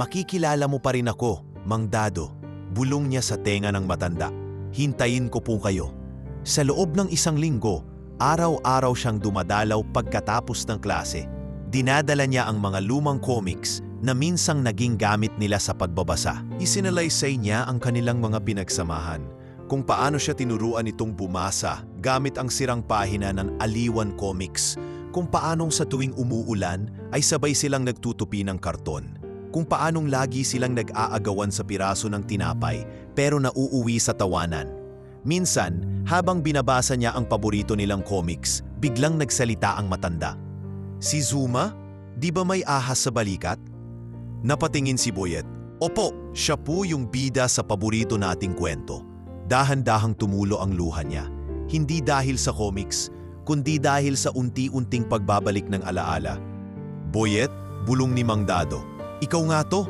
Makikilala mo pa rin ako, Mang Dado. Bulong niya sa tenga ng matanda. Hintayin ko po kayo. Sa loob ng 1 linggo, araw-araw siyang dumadalaw pagkatapos ng klase. Dinadala niya ang mga lumang comics na minsang naging gamit nila sa pagbabasa. Isinalaysay niya ang kanilang mga pinagsamahan, kung paano siya tinuruan itong bumasa gamit ang sirang pahina ng Aliwan Comics, kung paanong sa tuwing umuulan ay sabay silang nagtutupi ng karton, kung paanong lagi silang nag-aagawan sa piraso ng tinapay pero nauuwi sa tawanan. Minsan, habang binabasa niya ang paborito nilang comics, biglang nagsalita ang matanda. Si Zuma? Di ba may ahas sa balikat? Napatingin si Boyet. Opo, siya po yung bida sa paborito nating kwento. Dahan-dahang tumulo ang luha niya. Hindi dahil sa comics, kundi dahil sa unti-unting pagbabalik ng alaala. Boyet, bulong ni Mang Dado. Ikaw nga to?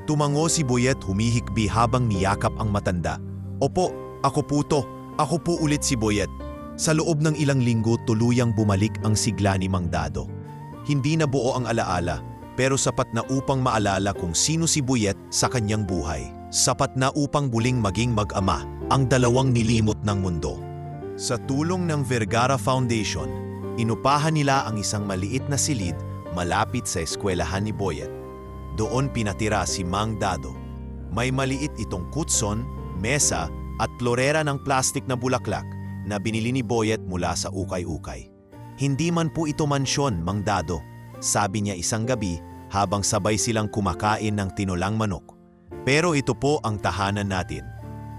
Tumango si Boyet humihikbi habang niyakap ang matanda. Opo, ako po to. Ako po ulit si Boyet. Sa loob ng ilang linggo tuluyang bumalik ang sigla ni Mang Dado. Hindi na buo ang alaala, pero sapat na upang maalala kung sino si Boyet sa kanyang buhay. Sapat na upang muling maging mag-ama, ang dalawang nilimot ng mundo. Sa tulong ng Vergara Foundation, inupahan nila ang isang maliit na silid malapit sa eskwelahan ni Boyet. Doon pinatira si Mang Dado. May maliit itong kutson, mesa at florera ng plastik na bulaklak na binili ni Boyet mula sa ukay-ukay. Hindi man po ito mansyon, Mang Dado, sabi niya isang gabi habang sabay silang kumakain ng tinulang manok. Pero ito po ang tahanan natin.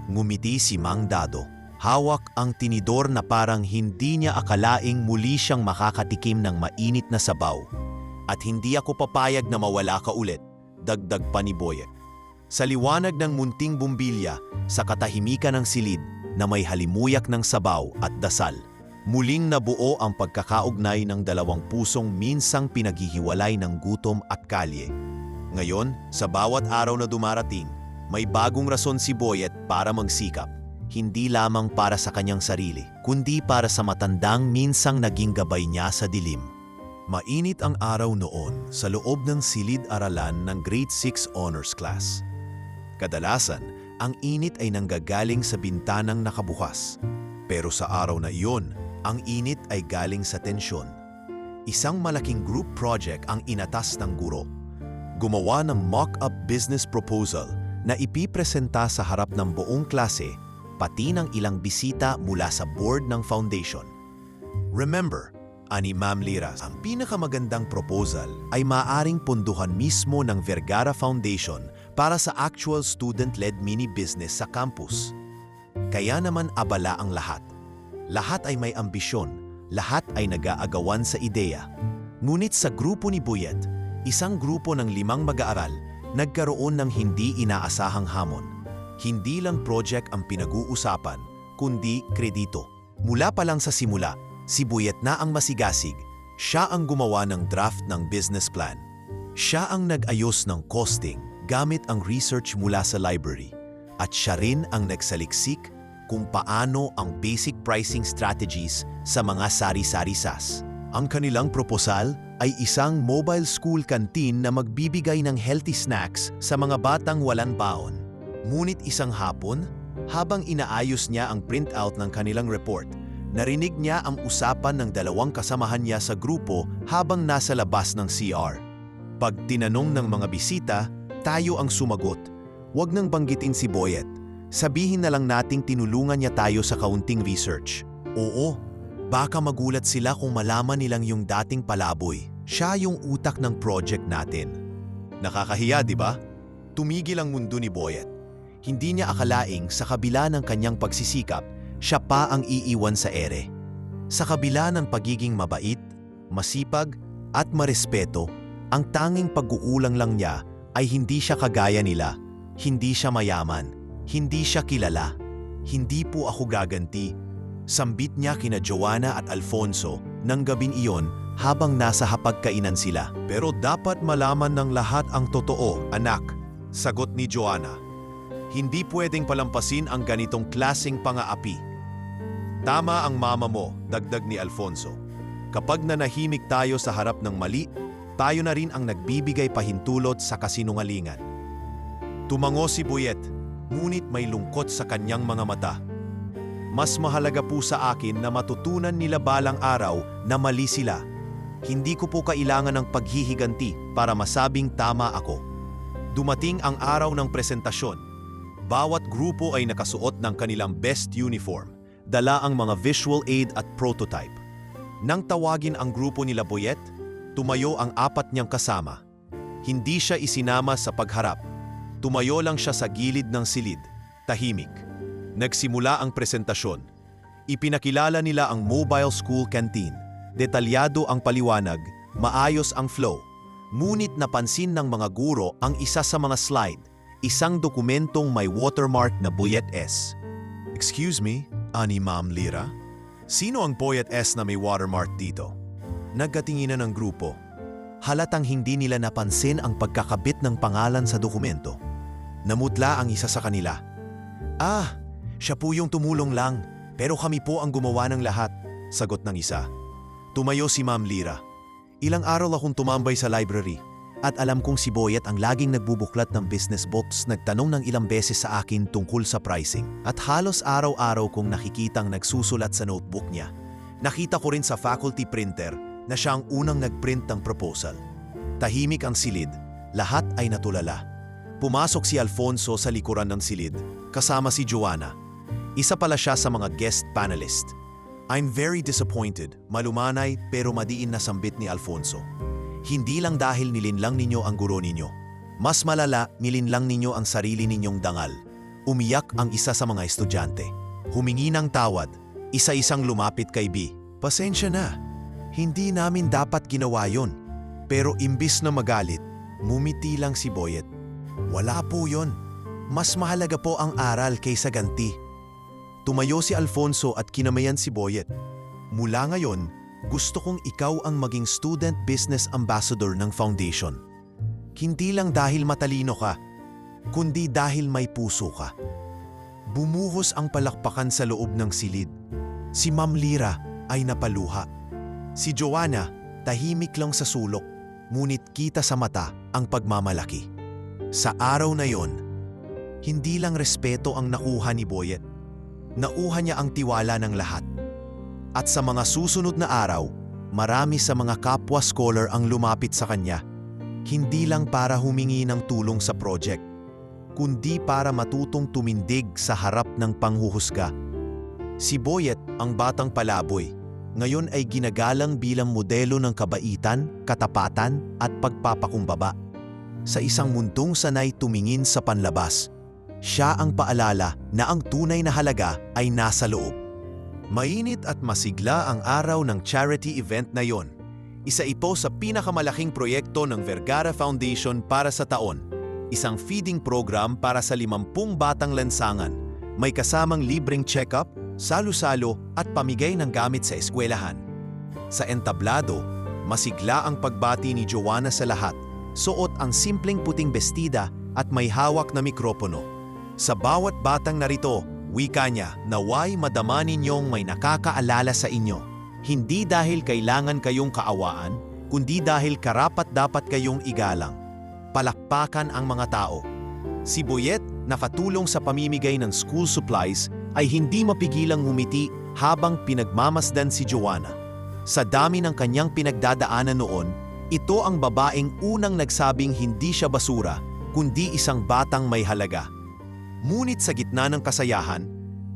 Ngumiti si Mang Dado. Hawak ang tinidor na parang hindi niya akalaing muli siyang makakatikim ng mainit na sabaw. At hindi ako papayag na mawala ka ulit, dagdag pa ni Boyet. Sa liwanag ng munting bumbilya, sa katahimikan ng silid na may halimuyak ng sabaw at dasal, muling nabuo ang pagkakaugnay ng dalawang pusong minsang pinaghihiwalay ng gutom at kalye. Ngayon, sa bawat araw na dumarating, may bagong rason si Boyet para magsikap. Hindi lamang para sa kanyang sarili, kundi para sa matandang minsang naging gabay niya sa dilim. Mainit ang araw noon sa loob ng silid-aralan ng Grade 6 Honors Class. Kadalasan, ang init ay nanggagaling sa bintanang nakabukas. Pero sa araw na iyon, ang init ay galing sa tensyon. Isang malaking group project ang inatas ng guro. Gumawa ng mock-up business proposal na ipipresenta sa harap ng buong klase, pati ng ilang bisita mula sa board ng foundation. Remember, ani Ma'am Liras, ang pinakamagandang proposal ay maaaring punduhan mismo ng Vergara Foundation para sa actual student-led mini-business sa campus. Kaya naman abala ang lahat. Lahat ay may ambisyon, Lahat ay nag-aagawan sa ideya. Ngunit sa grupo ni Buyet, isang grupo ng 5 mag-aaral, nagkaroon ng hindi inaasahang hamon. Hindi lang project ang pinag-uusapan, kundi kredito. Mula pa lang sa simula, si Buyet na ang masigasig. Siya ang gumawa ng draft ng business plan. Siya ang nag-ayos ng costing gamit ang research mula sa library. At siya rin ang nagsaliksik kung paano ang basic pricing strategies sa mga sari-sari SAS. Ang kanilang proposal ay isang mobile school canteen na magbibigay ng healthy snacks sa mga batang walang baon. Ngunit isang hapon, habang inaayos niya ang printout ng kanilang report, narinig niya ang usapan ng 2 kasamahan niya sa grupo habang nasa labas ng CR. Pag tinanong ng mga bisita, tayo ang sumagot. Huwag nang banggitin si Buyet. Sabihin na lang nating tinulungan niya tayo sa kaunting research. Oo, baka magulat sila kung malaman nilang yung dating palaboy. Siya yung utak ng project natin. Nakakahiya, di ba? Tumigil ang mundo ni Buyet. Hindi niya akalaing sa kabila ng kanyang pagsisikap, siya pa ang iiwan sa ere. Sa kabila ng pagiging mabait, masipag at marespeto, ang tanging pag-uulang lang niya ay hindi siya kagaya nila, hindi siya mayaman, hindi siya kilala. Hindi po ako gaganti. Sambit niya kina Joanna at Alfonso ng gabing iyon habang nasa hapagkainan sila. Pero dapat malaman ng lahat ang totoo, anak, sagot ni Joanna. Hindi pwedeng palampasin ang ganitong klaseng pang-aapi. Tama ang mama mo, dagdag ni Alfonso. Kapag nanahimik tayo sa harap ng mali, tayo na rin ang nagbibigay pahintulot sa kasinungalingan. Tumango si Buyet, ngunit may lungkot sa kanyang mga mata. Mas mahalaga po sa akin na matutunan nila balang araw na mali sila. Hindi ko po kailangan ng paghihiganti para masabing tama ako. Dumating ang araw ng presentasyon. Bawat grupo ay nakasuot ng kanilang best uniform, dala ang mga visual aid at prototype. Nang tawagin ang grupo nila Buyet, tumayo ang 4 niyang kasama. Hindi siya isinama sa pagharap. Tumayo lang siya sa gilid ng silid, tahimik. Nagsimula ang presentasyon. Ipinakilala nila ang mobile school canteen. Detalyado ang paliwanag, maayos ang flow. Ngunit napansin ng mga guro ang isa sa mga slide. Isang dokumentong may watermark na Buyet S. Excuse me, ani Ma'am Lira? Sino ang Buyet S na may watermark dito? Nagkatinginan ng grupo. Halatang hindi nila napansin ang pagkakabit ng pangalan sa dokumento. Namutla ang isa sa kanila. Ah, siya po yung tumulong lang, pero kami po ang gumawa ng lahat, sagot ng isa. Tumayo si Ma'am Lira. Ilang araw akong tumambay sa library. At alam kong si Buyet ang laging nagbubuklat ng business books, nagtanong ng ilang beses sa akin tungkol sa pricing. At halos araw-araw kong nakikitang nagsusulat sa notebook niya. Nakita ko rin sa faculty printer na siya ang unang nagprint ng proposal. Tahimik ang silid, lahat ay natulala. Pumasok si Alfonso sa likuran ng silid, kasama si Joanna. Isa pala siya sa mga guest panelist. I'm very disappointed, malumanay pero madiin na sambit ni Alfonso. Hindi lang dahil nilinlang ninyo ang guro ninyo. Mas malala, nilinlang ninyo ang sarili ninyong dangal. Umiyak ang isa sa mga estudyante. Humingi ng tawad. Isa-isang lumapit kay B. Pasensya na. Hindi namin dapat ginawa yon. Pero imbis na magalit, mumiti lang si Buyet. Wala po yon. Mas mahalaga po ang aral kaysa ganti. Tumayo si Alfonso at kinamayan si Buyet. Mula ngayon, gusto kong ikaw ang maging student business ambassador ng foundation. Hindi lang dahil matalino ka, kundi dahil may puso ka. Bumuhos ang palakpakan sa loob ng silid. Si Ma'am Lira ay napaluha. Si Joanna, tahimik lang sa sulok, ngunit kita sa mata ang pagmamalaki. Sa araw na yon, hindi lang respeto ang nakuha ni Buyet. Nauha niya ang tiwala ng lahat. At sa mga susunod na araw, marami sa mga kapwa scholar ang lumapit sa kanya. Hindi lang para humingi ng tulong sa project, kundi para matutong tumindig sa harap ng panghuhusga. Si Buyet, ang batang palaboy, ngayon ay ginagalang bilang modelo ng kabaitan, katapatan at pagpapakumbaba. Sa isang mundong sanay tumingin sa panlabas, siya ang paalala na ang tunay na halaga ay nasa loob. Mainit at masigla ang araw ng charity event na yon. Isa ito sa pinakamalaking proyekto ng Vergara Foundation para sa taon. Isang feeding program para sa 50 batang lansangan. May kasamang libreng check-up, salo-salo at pamigay ng gamit sa eskwelahan. Sa entablado, masigla ang pagbati ni Joanna sa lahat. Suot ang simpleng puting bestida at may hawak na mikropono. Sa bawat batang narito, wika niya, naway madama ninyong may nakakaalala sa inyo. Hindi dahil kailangan kayong kaawaan, kundi dahil karapat-dapat kayong igalang. Palakpakan ang mga tao. Si Boyet, nakatulong sa pamimigay ng school supplies, ay hindi mapigilang ngumiti habang pinagmamasdan si Joanna. Sa dami ng kanyang pinagdadaanan noon, ito ang babaeng unang nagsabing hindi siya basura, kundi isang batang may halaga. Ngunit sa gitna ng kasayahan,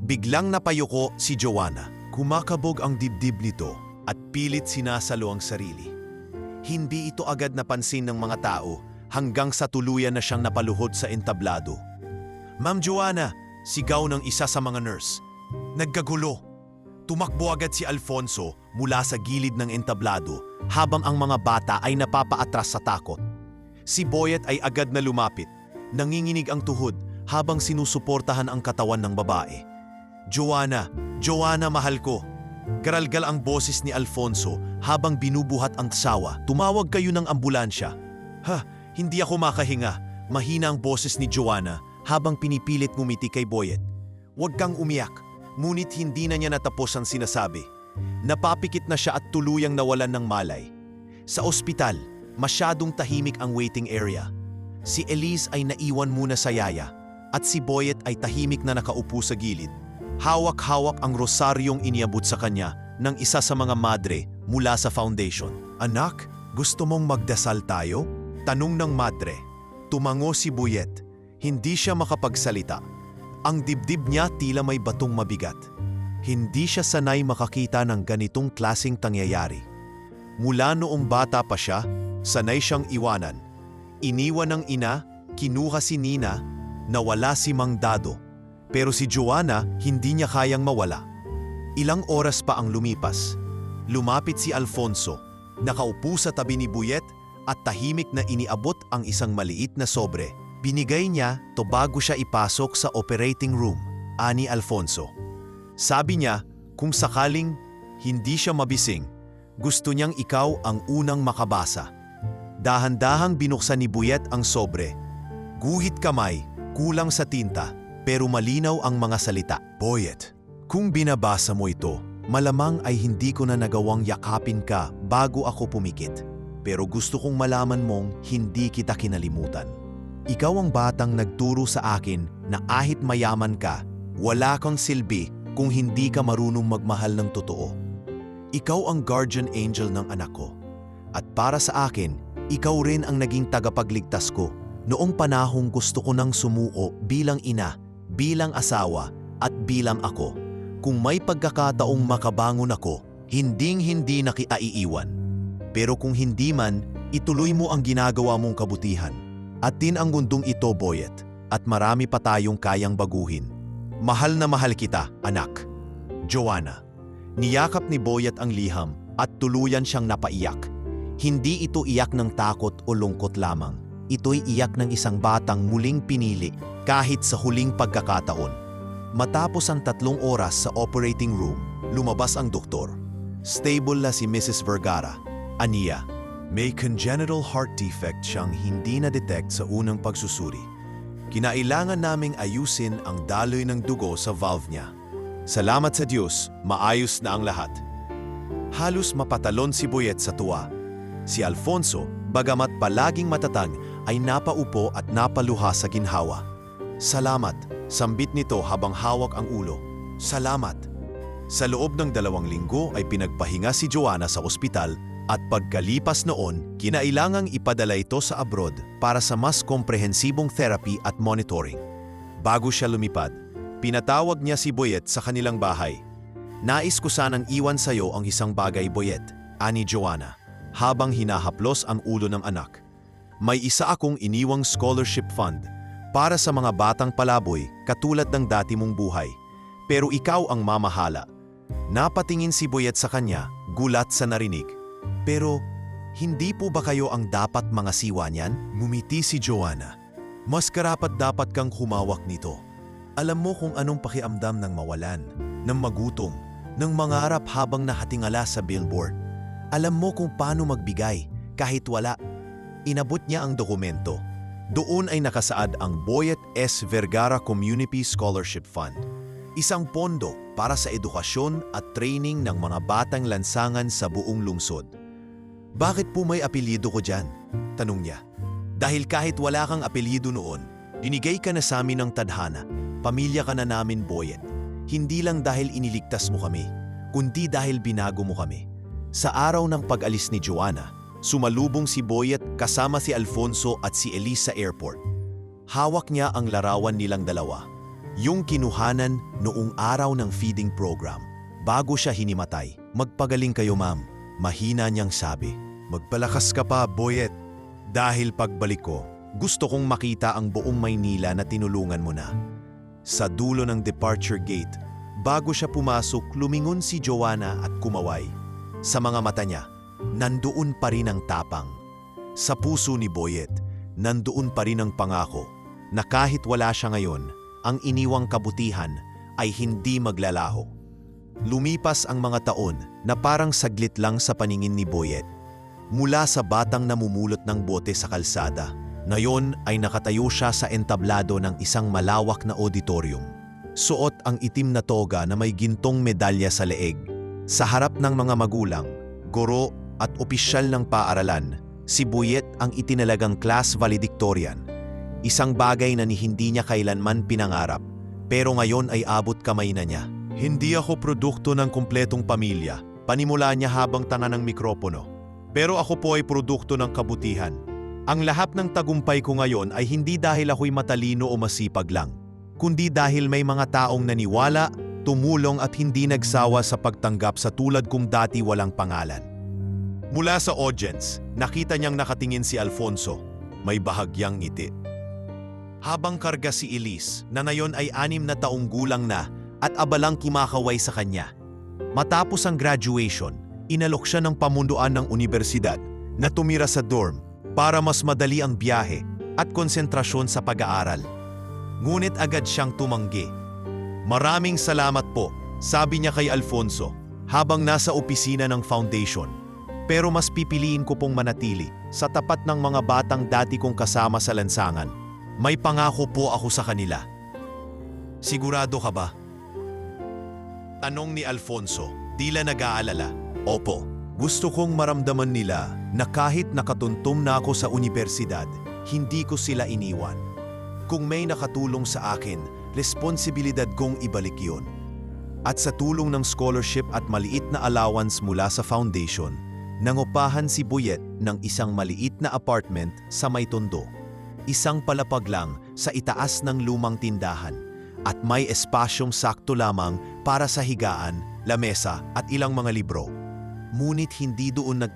biglang napayuko si Joanna. Kumakabog ang dibdib nito at pilit sinasalo ang sarili. Hindi ito agad napansin ng mga tao hanggang sa tuluyan na siyang napaluhod sa entablado. "Ma'am Joanna!" sigaw ng isa sa mga nurse. Nagkagulo. Tumakbo agad si Alfonso mula sa gilid ng entablado habang ang mga bata ay napapaatras sa takot. Si Boyet ay agad na lumapit. Nanginginig ang tuhod habang sinusuportahan ang katawan ng babae. "Joanna! Joanna, mahal ko!" Garalgal ang boses ni Alfonso habang binubuhat ang sawa. "Tumawag kayo ng ambulansya." Hindi ako makahinga." Mahina ang boses ni Joanna habang pinipilit ngumiti kay Boyet. "Huwag kang umiyak." Ngunit hindi na niya natapos ang sinasabi. Napapikit na siya at tuluyang nawalan ng malay. Sa ospital, masyadong tahimik ang waiting area. Si Elise ay naiwan muna sa yaya at si Boyet ay tahimik na nakaupo sa gilid. Hawak-hawak ang rosaryong iniabot sa kanya ng isa sa mga madre mula sa foundation. "Anak, gusto mong magdasal tayo?" Tanong ng madre. Tumango si Boyet. Hindi siya makapagsalita. Ang dibdib niya tila may batong mabigat. Hindi siya sanay makakita ng ganitong klaseng pangyayari. Mula noong bata pa siya, sanay siyang iwanan. Iniwan ng ina, kinuha si Nina, nawala si Mang Dado. Pero si Joanna hindi niya kayang mawala. Ilang oras pa ang lumipas. Lumapit si Alfonso, nakaupo sa tabi ni Boyet at tahimik na iniabot ang isang maliit na sobre. Binigay niya to bago siya ipasok sa operating room, ani Alfonso. Sabi niya, kung sakaling hindi siya mabising, gusto niyang ikaw ang unang makabasa. Dahan-dahang binuksan ni Boyet ang sobre. Guhit kamay, kulang sa tinta, pero malinaw ang mga salita. "Boyet, kung binabasa mo ito, malamang ay hindi ko na nagawang yakapin ka bago ako pumikit. Pero gusto kong malaman mong hindi kita kinalimutan. Ikaw ang batang nagturo sa akin na kahit mayaman ka, wala kang silbi kung hindi ka marunong magmahal ng totoo. Ikaw ang guardian angel ng anak ko. At para sa akin, ikaw rin ang naging tagapagligtas ko noong panahong gusto ko nang sumuko bilang ina, bilang asawa, at bilang ako. Kung may pagkakataong makabangon ako, hinding-hindi na kiaiiwan. Pero kung hindi man, ituloy mo ang ginagawa mong kabutihan. Atin ang mundong ito, Boyet, at marami pa tayong kayang baguhin. Mahal na mahal kita, anak." Joanna. Niyakap ni Boyet ang liham at tuluyan siyang napaiyak. Hindi ito iyak ng takot o lungkot lamang. Ito'y iyak ng isang batang muling pinili kahit sa huling pagkakataon. Matapos ang 3 oras sa operating room, lumabas ang doktor. Stable na si Mrs. Vergara. Aniya, may congenital heart defect siyang hindi na-detect sa unang pagsusuri. Kinailangan naming ayusin ang daloy ng dugo sa valve niya. Salamat sa Diyos, maayos na ang lahat. Halos mapatalon si Boyet sa tuwa. Si Alfonso, bagamat palaging matatag, ay napaupo at napaluha sa ginhawa. "Salamat," sambit nito habang hawak ang ulo. "Salamat." Sa loob ng 2 linggo ay pinagpahinga si Joanna sa ospital at pagkalipas noon, kinailangang ipadala ito sa abroad para sa mas komprehensibong therapy at monitoring. Bago siya lumipad, pinatawag niya si Boyet sa kanilang bahay. "Nais ko sanang iwan sa iyo ang isang bagay, Boyet," ani Joanna, habang hinahaplos ang ulo ng anak. "May isa akong iniwang scholarship fund para sa mga batang palaboy katulad ng dati mong buhay. Pero ikaw ang mamahala. Napatingin si Boyet sa kanya, gulat sa narinig. Pero, hindi po ba kayo ang dapat mga siwa niyan? Ngumiti si Joanna. Mas karapat-dapat kang humawak nito. Alam mo kung anong pakiamdam ng mawalan, ng magutom, ng mangarap habang nakatingala sa billboard. Alam mo kung paano magbigay, kahit wala. Inabot niya ang dokumento. Doon ay nakasaad ang Boyet S. Vergara Community Scholarship Fund. Isang pondo para sa edukasyon at training ng mga batang lansangan sa buong lungsod. Bakit po may apelyido ko dyan? Tanong niya. Dahil kahit wala kang apelyido noon, dinigay ka na sa amin ng tadhana. Pamilya ka na namin, Boyet. Hindi lang dahil iniligtas mo kami, kundi dahil binago mo kami. Sa araw ng pag-alis ni Joanna, sumalubong si Boyet kasama si Alfonso at si Elise sa airport. Hawak niya ang larawan nilang dalawa. Yung kinuhanan noong araw ng feeding program. Bago siya hinimatay. Magpagaling kayo, ma'am. Mahina niyang sabi. Magpalakas ka pa, Boyet. Dahil pagbalik ko, gusto kong makita ang buong Maynila na tinulungan mo na. Sa dulo ng departure gate, bago siya pumasok, lumingon si Joanna at kumaway. Sa mga mata niya, nandoon pa rin ang tapang. Sa puso ni Boyet, nandoon pa rin ang pangako na kahit wala siya ngayon, ang iniwang kabutihan ay hindi maglalaho. Lumipas ang mga taon na parang saglit lang sa paningin ni Boyet. Mula sa batang namumulot ng bote sa kalsada, ngayon ay nakatayo siya sa entablado ng isang malawak na auditorium. Suot ang itim na toga na may gintong medalya sa leeg. Sa harap ng mga magulang, guro at opisyal ng paaralan, si Boyet ang itinalagang class valedictorian. Isang bagay na hindi niya kailanman pinangarap, pero ngayon ay abot kamay na niya. Hindi ako produkto ng kumpletong pamilya, panimula niya habang tanga ng mikropono. Pero ako po ay produkto ng kabutihan. Ang lahat ng tagumpay ko ngayon ay hindi dahil ako'y matalino o masipag lang, kundi dahil may mga taong naniwala, tumulong at hindi nagsawa sa pagtanggap sa tulad kong dati walang pangalan. Mula sa audience, nakita niyang nakatingin si Alfonso, may bahagyang ngiti. Habang karga si Elise, na ngayon ay 6 na taong gulang na at abalang kumakaway sa kanya. Matapos ang graduation, inalok siya ng pamunduan ng universidad na tumira sa dorm para mas madali ang biyahe at konsentrasyon sa pag-aaral. Ngunit agad siyang tumanggi. Maraming salamat po, sabi niya kay Alfonso habang nasa opisina ng foundation. Pero mas pipiliin ko pong manatili sa tapat ng mga batang dati kong kasama sa lansangan. May pangako po ako sa kanila. Sigurado ka ba? Tanong ni Alfonso, tila nag-aalala. Opo, gusto kong maramdaman nila na kahit nakatuntum na ako sa universidad, hindi ko sila iniwan. Kung may nakatulong sa akin, responsibilidad kong ibalik yun. At sa tulong ng scholarship at maliit na allowance mula sa foundation, nangupahan si Boyet ng isang maliit na apartment sa may Tondo. Isang palapag lang sa itaas ng lumang tindahan at may espasyong sakto lamang para sa higaan, lamesa at ilang mga libro. Ngunit hindi doon